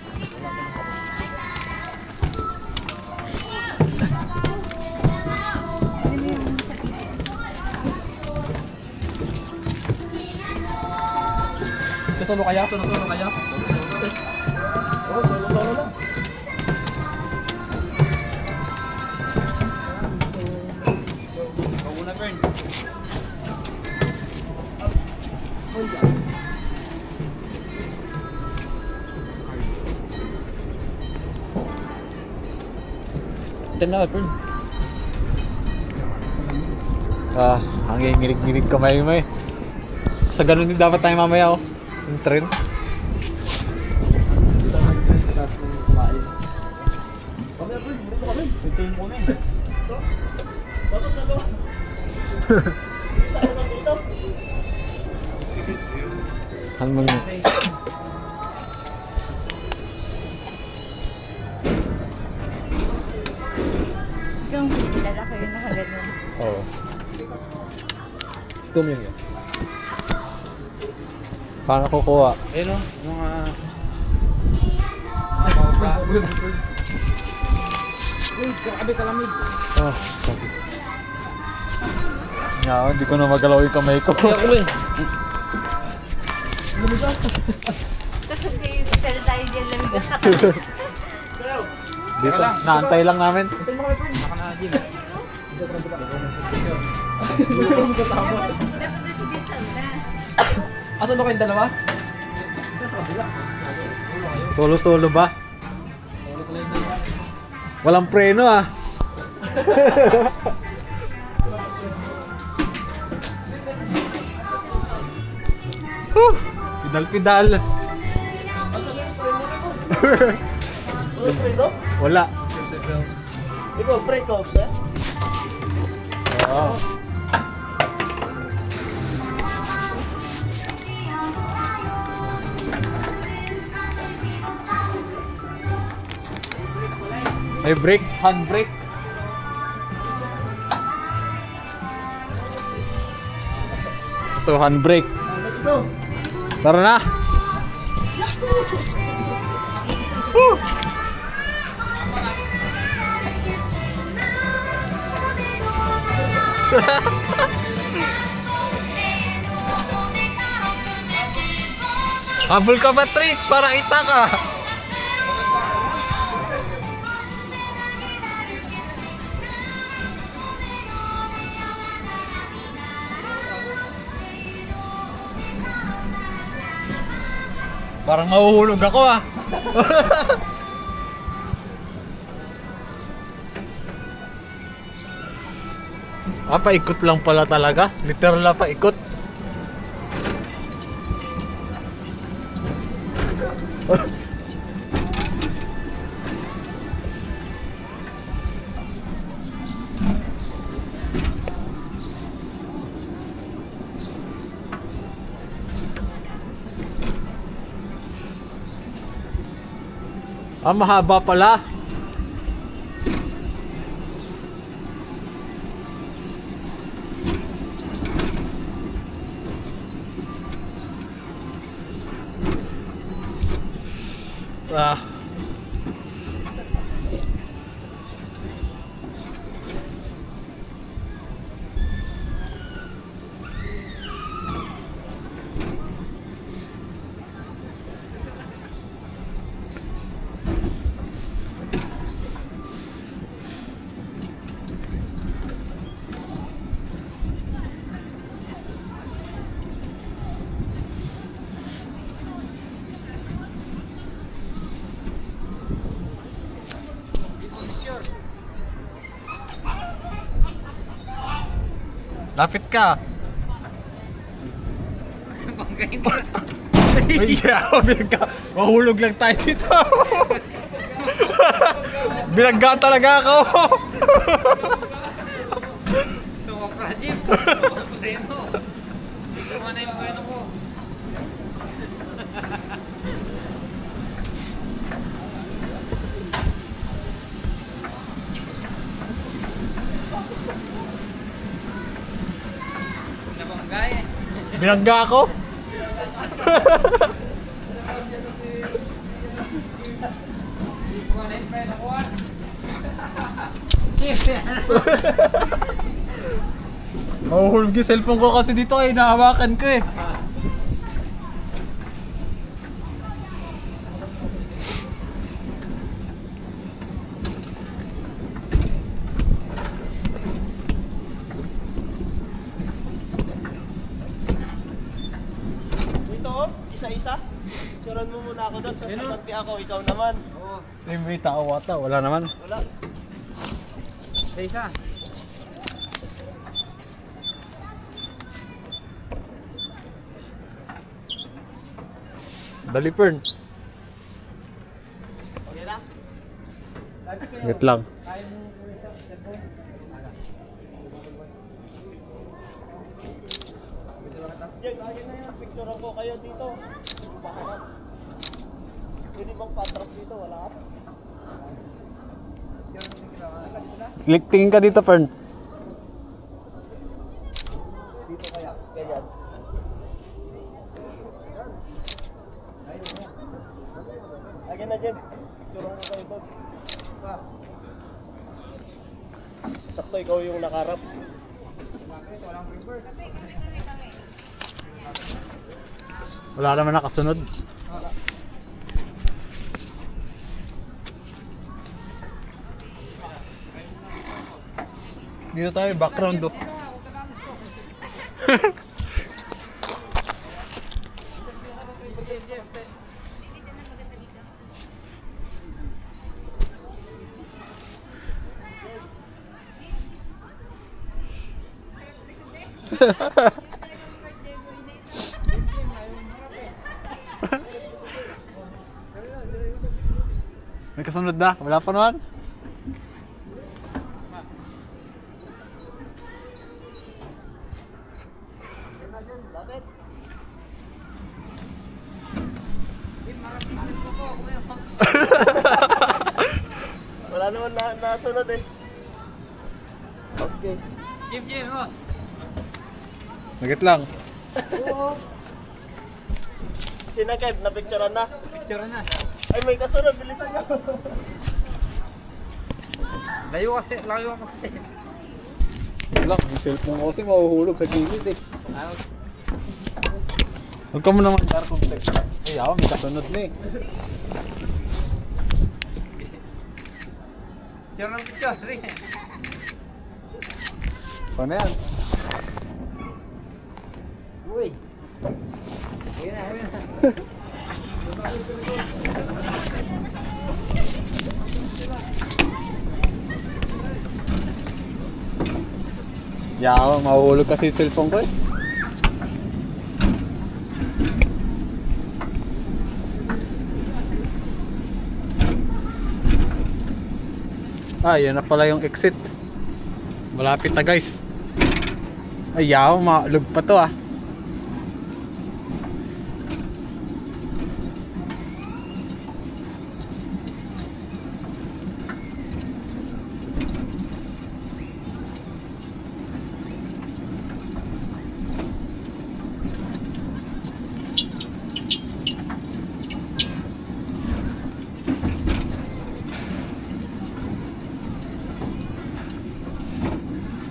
Solo kaya? Solo kaya? Oo, solo lang. Ikaw muna, Fern. Ito na, Fern. Ah, ang nginig-nginig kamay mo eh. Sa ganun din dapat tayo mamaya oh. Yung tren. Pintuin mo na eh. Bakit dalawa? Isa ako lang dito. Hanggang Yung kilala ko yung nakaganon. oo. Tuming yan. Paano kukuha? Ayun o, yung Uy, grabe kalamig. Oh, sabi. Nga, hindi ko na magalaw yung kamay ko. Kaya ko eh. Tapos kayo, tala tayo dyan lamig ang Dito, naantay lang namin. Ito mo kami, Fern. Naka na, Jim. Dapat na si Gisal na. Asan na kayong dalawa? Solo-solo ba? Walang preno ah. Pidal-pidal. Ano prito? Wala. Ikaw, break off, sir? Oo. May brake? Handbrake. Ito, handbrake. Let's go! Tara na! Habol ka ba, Trick? Para kita ka! Parang mahuhulog ako ah. Ah, paikot lang pala talaga. Literal na paikot. Ah, mahaba pala. Ah. Lapit ka. Ay, yeah, ka. Mahulog lang tayo dito. Binagga talaga ako. So, Prajip. Preno. Tama na yung preno ko. Nabanggay eh. Binagga ako. Tama na yung preno ko ah. Mahuhulog yung cellphone ko kasi dito ay nahawakan ko eh. Ito oh, isa-isa. Suran mo muna ako doon. Sasabanti ako, ikaw naman. May tao ata, wala naman. Wala. Isa. Dali Fern. Okay na? Wait lang. Diyan, ayun na yan. Picturean ko kayo dito. Paharap. Pwede bang patras dito? Wala ka? Click tingin ka dito Fern. Dito kaya. Ganyan. Lagyan na dyan. Picturean ko kayo doon. Sakto ikaw yung nakarap. Wala naman nakasunod. Dito tayo, background do. May kasunod na, wala pa naman. Wala naman nasunod eh. Okay. Jim, oh. Nagit lang. Sinakit, na-picturean na. Picture na. Ay, may kasunod, bilisan nyo. Layo kasi. Wala, yung cellphone ko kasi mahuhulog sa gilid eh. Huwag ka mo naman dar complex. Ay, ako, may kasunod na eh. Picture ng picture. Sige. Paano yan? Uy. Ayun na. Yaw, mahuhulog kasi yung cellphone ko eh. Ah, yan na pala yung exit. Malapit na guys. Ay, yaw, maulog pa to ah.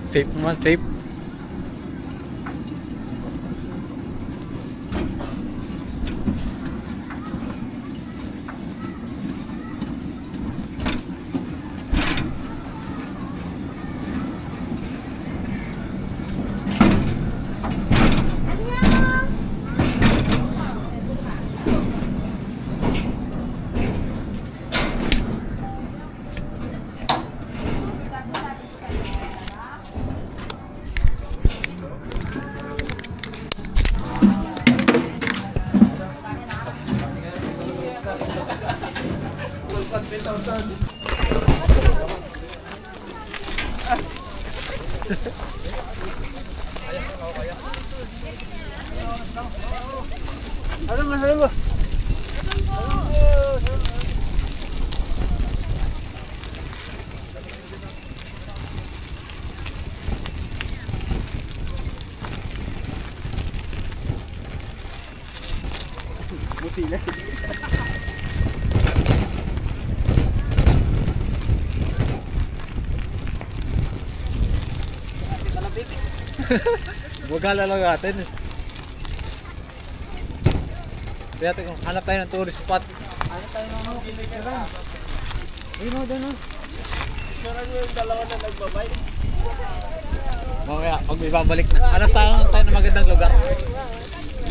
Safe naman, safe. Ano mo? Busina. Bugala lang natin. Kaya hanap tayo ng tourist spot. Ano tayo ng kilikira? Ayun o, doon o. Sura nyo yung dalawa na nagbabay. Mamaya, pag may babalik na. Hanap tayo ng magandang lugar.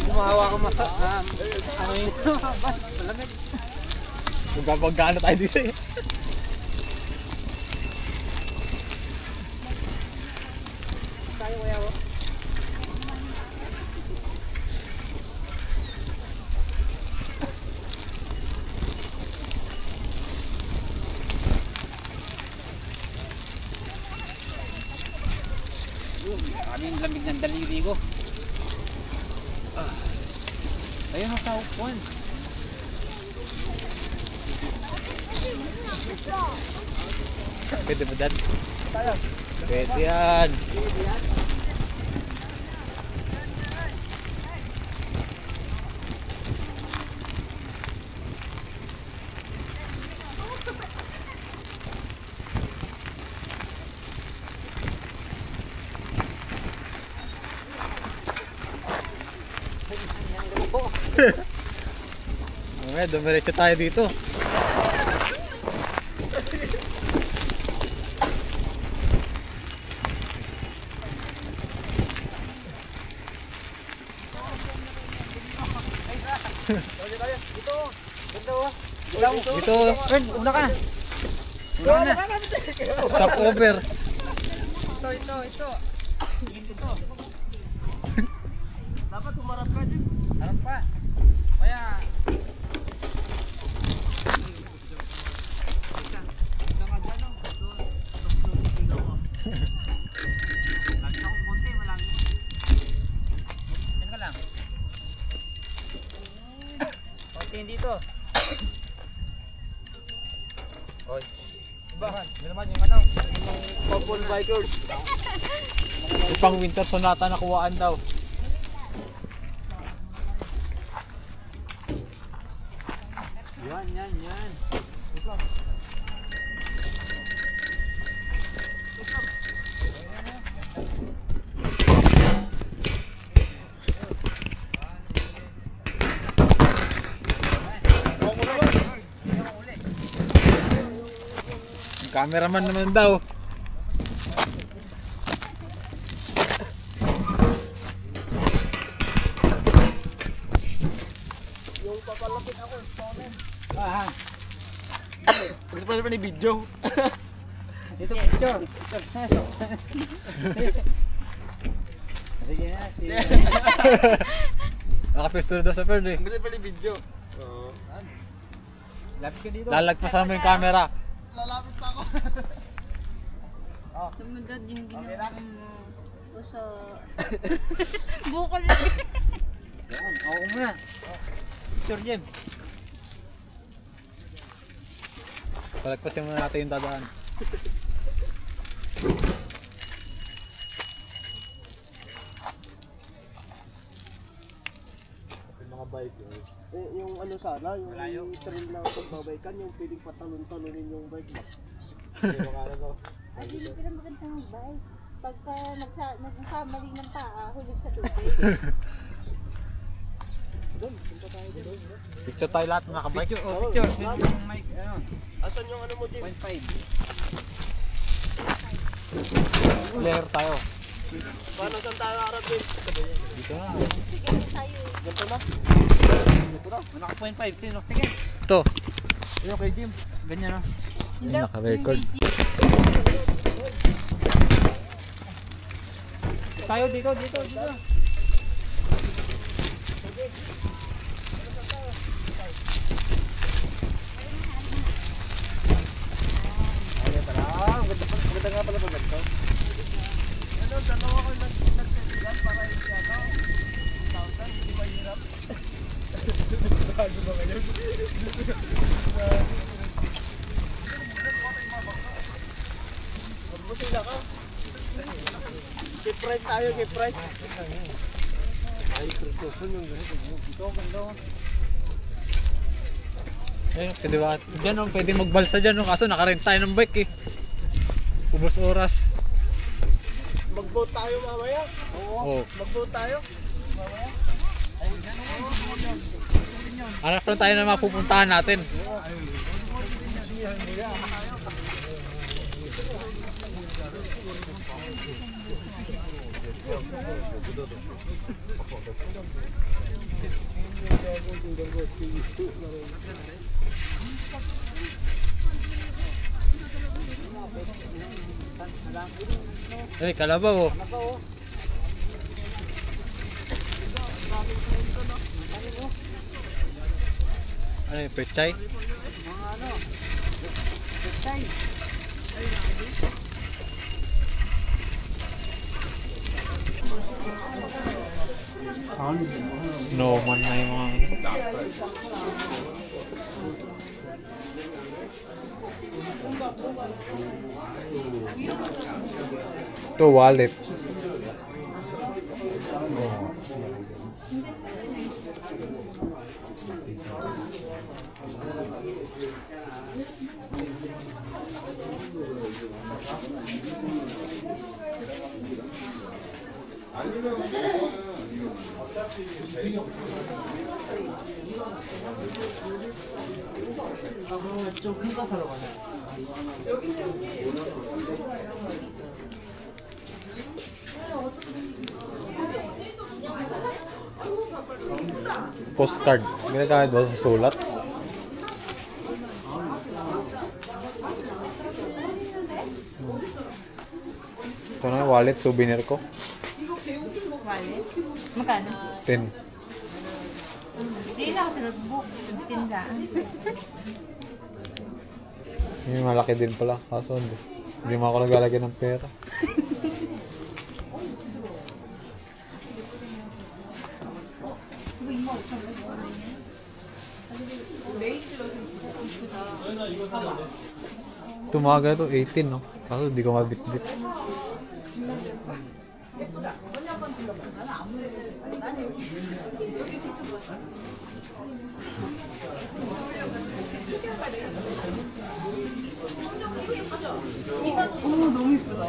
Gumawa ka ano yun? Malamig. Magpapagano tayo dito eh. Tayo kaya o. Kaming lamig ng daliri ko. Ayun ang taupuan. Pwede mo dyan? Pwede yan. Mamaya, dumiretso tayo dito. Dito. Fern, una ka. Una na. Stop over. Ito. Dapat humarap ka din. Harap pa. Kaya... dito. Oy. Diba? Hindi naman yung ano, yung Couple bikers. Ipang winter sonata na kuwaan daw. Yan. Cameraman naman daw. Yung papalapit ako, stonen. Pag-sponsor pa ni video. Dito picture. Sige na. Naka-pistol daw sa Fern eh. Pag-sponsor pa ni video. Oo. Lapit ka dito. Lalagpasan mo yung camera. Lalapit pa ako. Sumunod yung ginawa mo sa bukol lang. Yan, ako muna. Picture Jem. Palagpasin muna natin yung dadaan. Yung mga bikers. Yung ano sana, yung trail na pagbabaykan, yung piling patalon-talonin yung bike ba? Hindi mo kala no? Ay, hindi pala maganda mag-bike. Pagka nagkamali ng paa, hulog sa tubig. Doon, punta tayo doon. Picture tayo lahat mga kabike. Picture. Yung mic, ano, Asan yung ano mo, Jim? 0.5. Flare tayo. Paano saan tayo harap, Jim? Dito na. Sige, tayo. Ganito na? Naka 0.5. Sino? Sige. Ito. Yung kay Jim. Ganyan, no? Yung naka-record. Tayo dito. Sigurado ba kayo? Magbuti na ka. Keep right tayo, keep right. Ay, kritosan yung ganito. Ito, ganda. Eh, pwede ba? Diyan no, pwede magbalsa dyan no, kaso nakarent tayo ng bike eh. Ubos oras. Mag-vote tayo mamaya. Oo. Mag-vote tayo. Mamaya. Hanap lang tayo na mapupuntahan natin. Eh, kalabaw oh. Ano yung pechay? Snowman na yung mga ito wallet. Oh. Postcard. Ginagamit ba sa sulat? Ito na yung wallet, souvenir ko. Wallet? Magkano? 10. Hindi na ako sa notebook. Tindaan. Yung malaki din pala. Kaso hindi mo ako naglalagay ng pera. Tumaga ito, 18 no? Kaso hindi ko mabit-bit. 너무 예쁘다.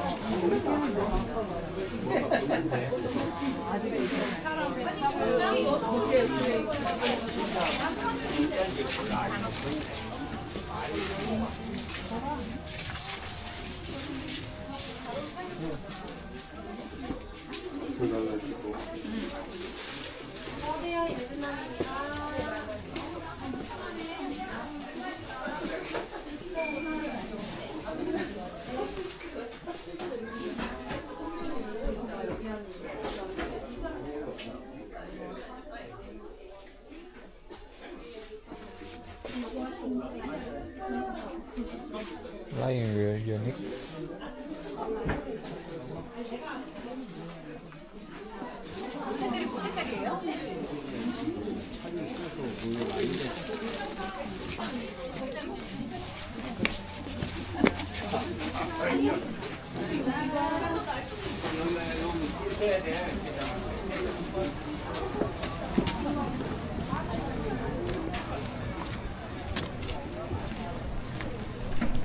Wala yung unique.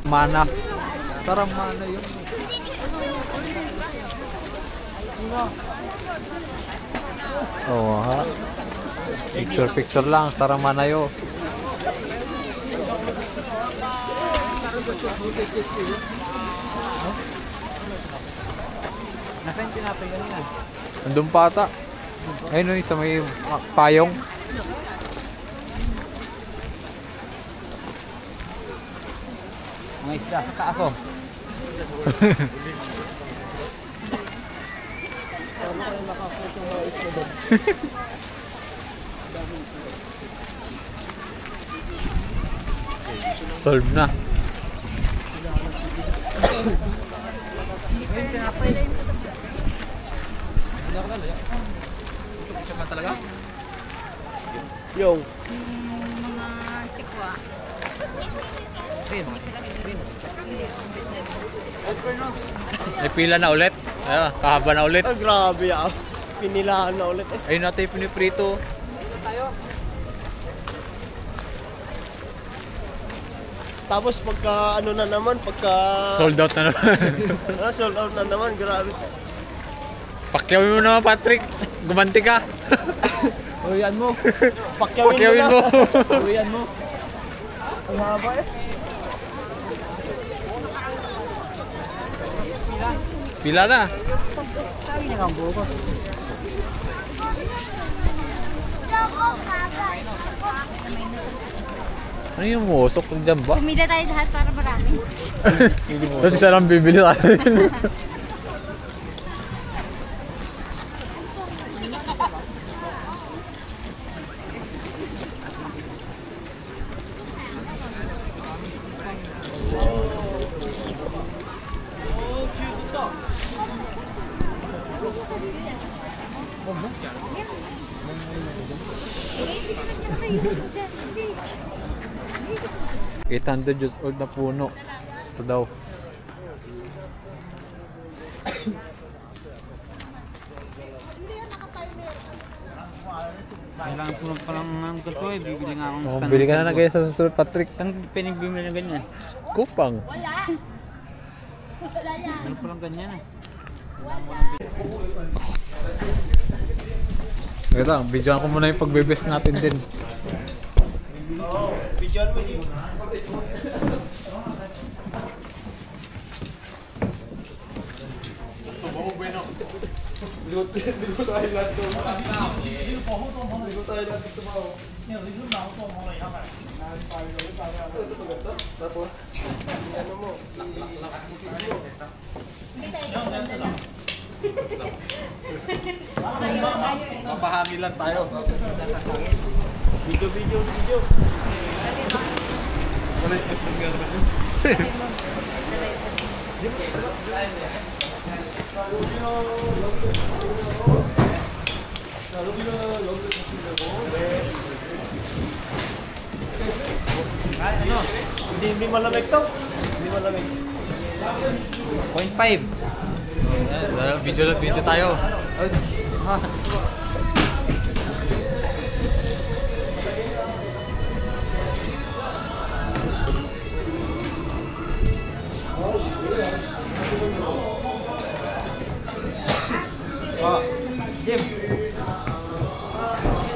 Mana. Sarang mana yun. Oo ha. Picture lang. Sarang mana yun. Nasaan yung tinapay kanina? Nandun pa ata. Ayun o, sa may payong. Mga isda sa taas oh. Solve na. Yung. May pila na ulit. Ayun, kahaba na ulit. Ah, grabe ah. Pinilahan na ulit eh. Ayun natin yung piniprito. Tapos pagka ano na naman, pagka... Sold out na naman. Sold out na naman, grabe. Pakyawin mo naman, Patrick. Gumanti ka. Uwian mo. Pakyawin mo. Uwian mo. Ang haba eh. Pila na. Sabi na kang bukas. Ano yung musok dyan ba? Pumila tayo lahat para marami. Tapos isa lang bibili tayo. Kita 800 years old na puno. Ito daw. Kailangan ko pa lang ng ganito eh. Bibili nga akong Oh, stand. bili ka na kaya sa susunod, Patrick. Saan pinagbibili na ganyan? Kupang. Ano pa lang ganyan eh. Ito lang, videoan ko muna yung pagbibest natin din. Oo, bigyan mo din. Papahangin lang tayo. Video. Hindi malamig to. Hindi malamig. 0.5. Video tayo. Jim.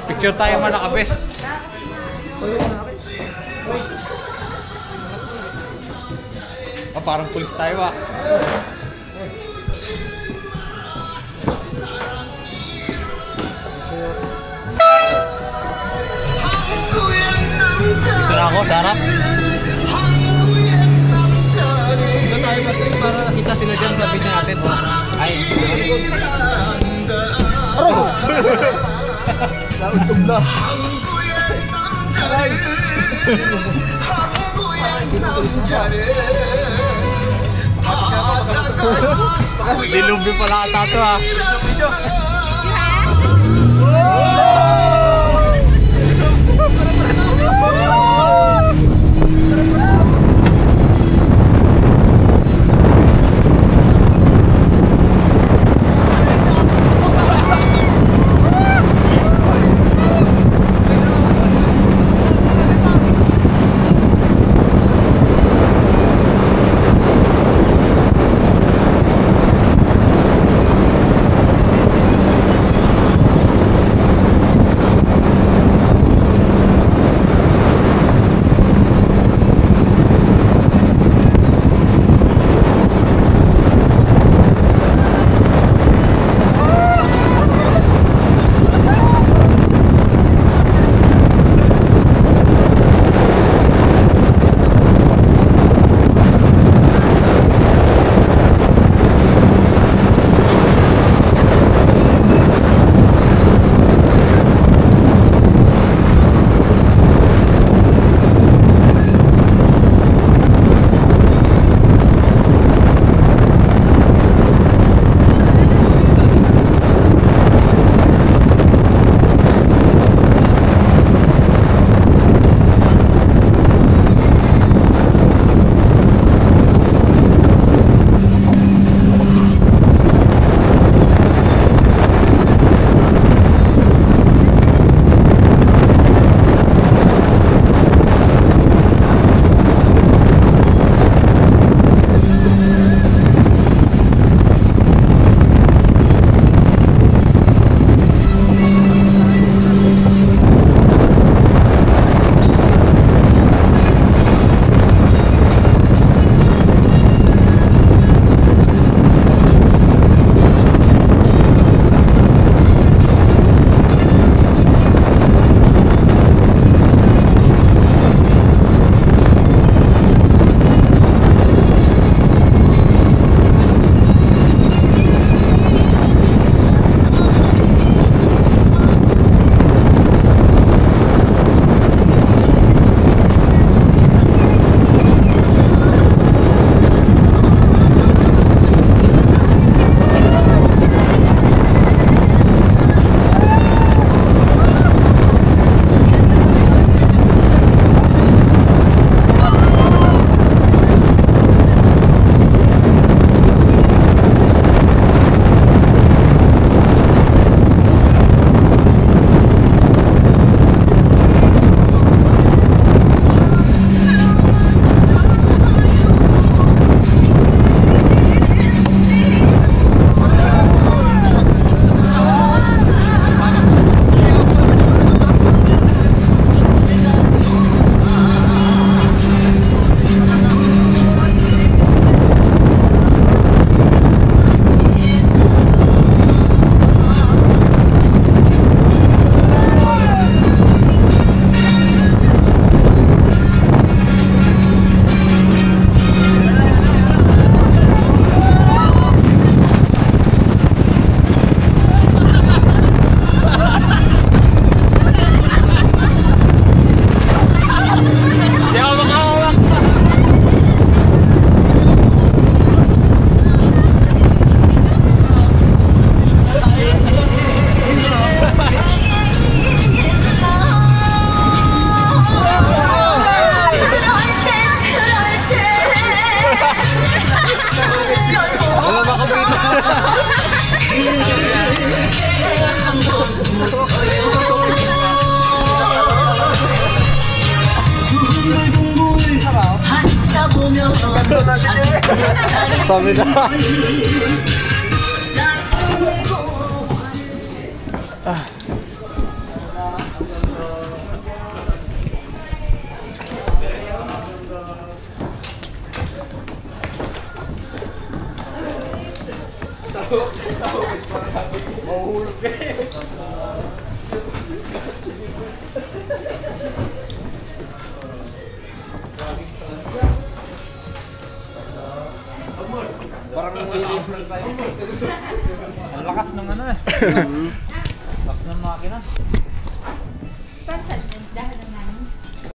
Picture tayo man nakabes. Oh, parang pulis tayo ah. Dito na ako, sarap. Dito tayo, Patrick, para kita sila dyan sa video natin. Ay, Dilumbi pala ata to ah. Sabi na. Parang ang lakas ng ano eh. Lakas ng makina.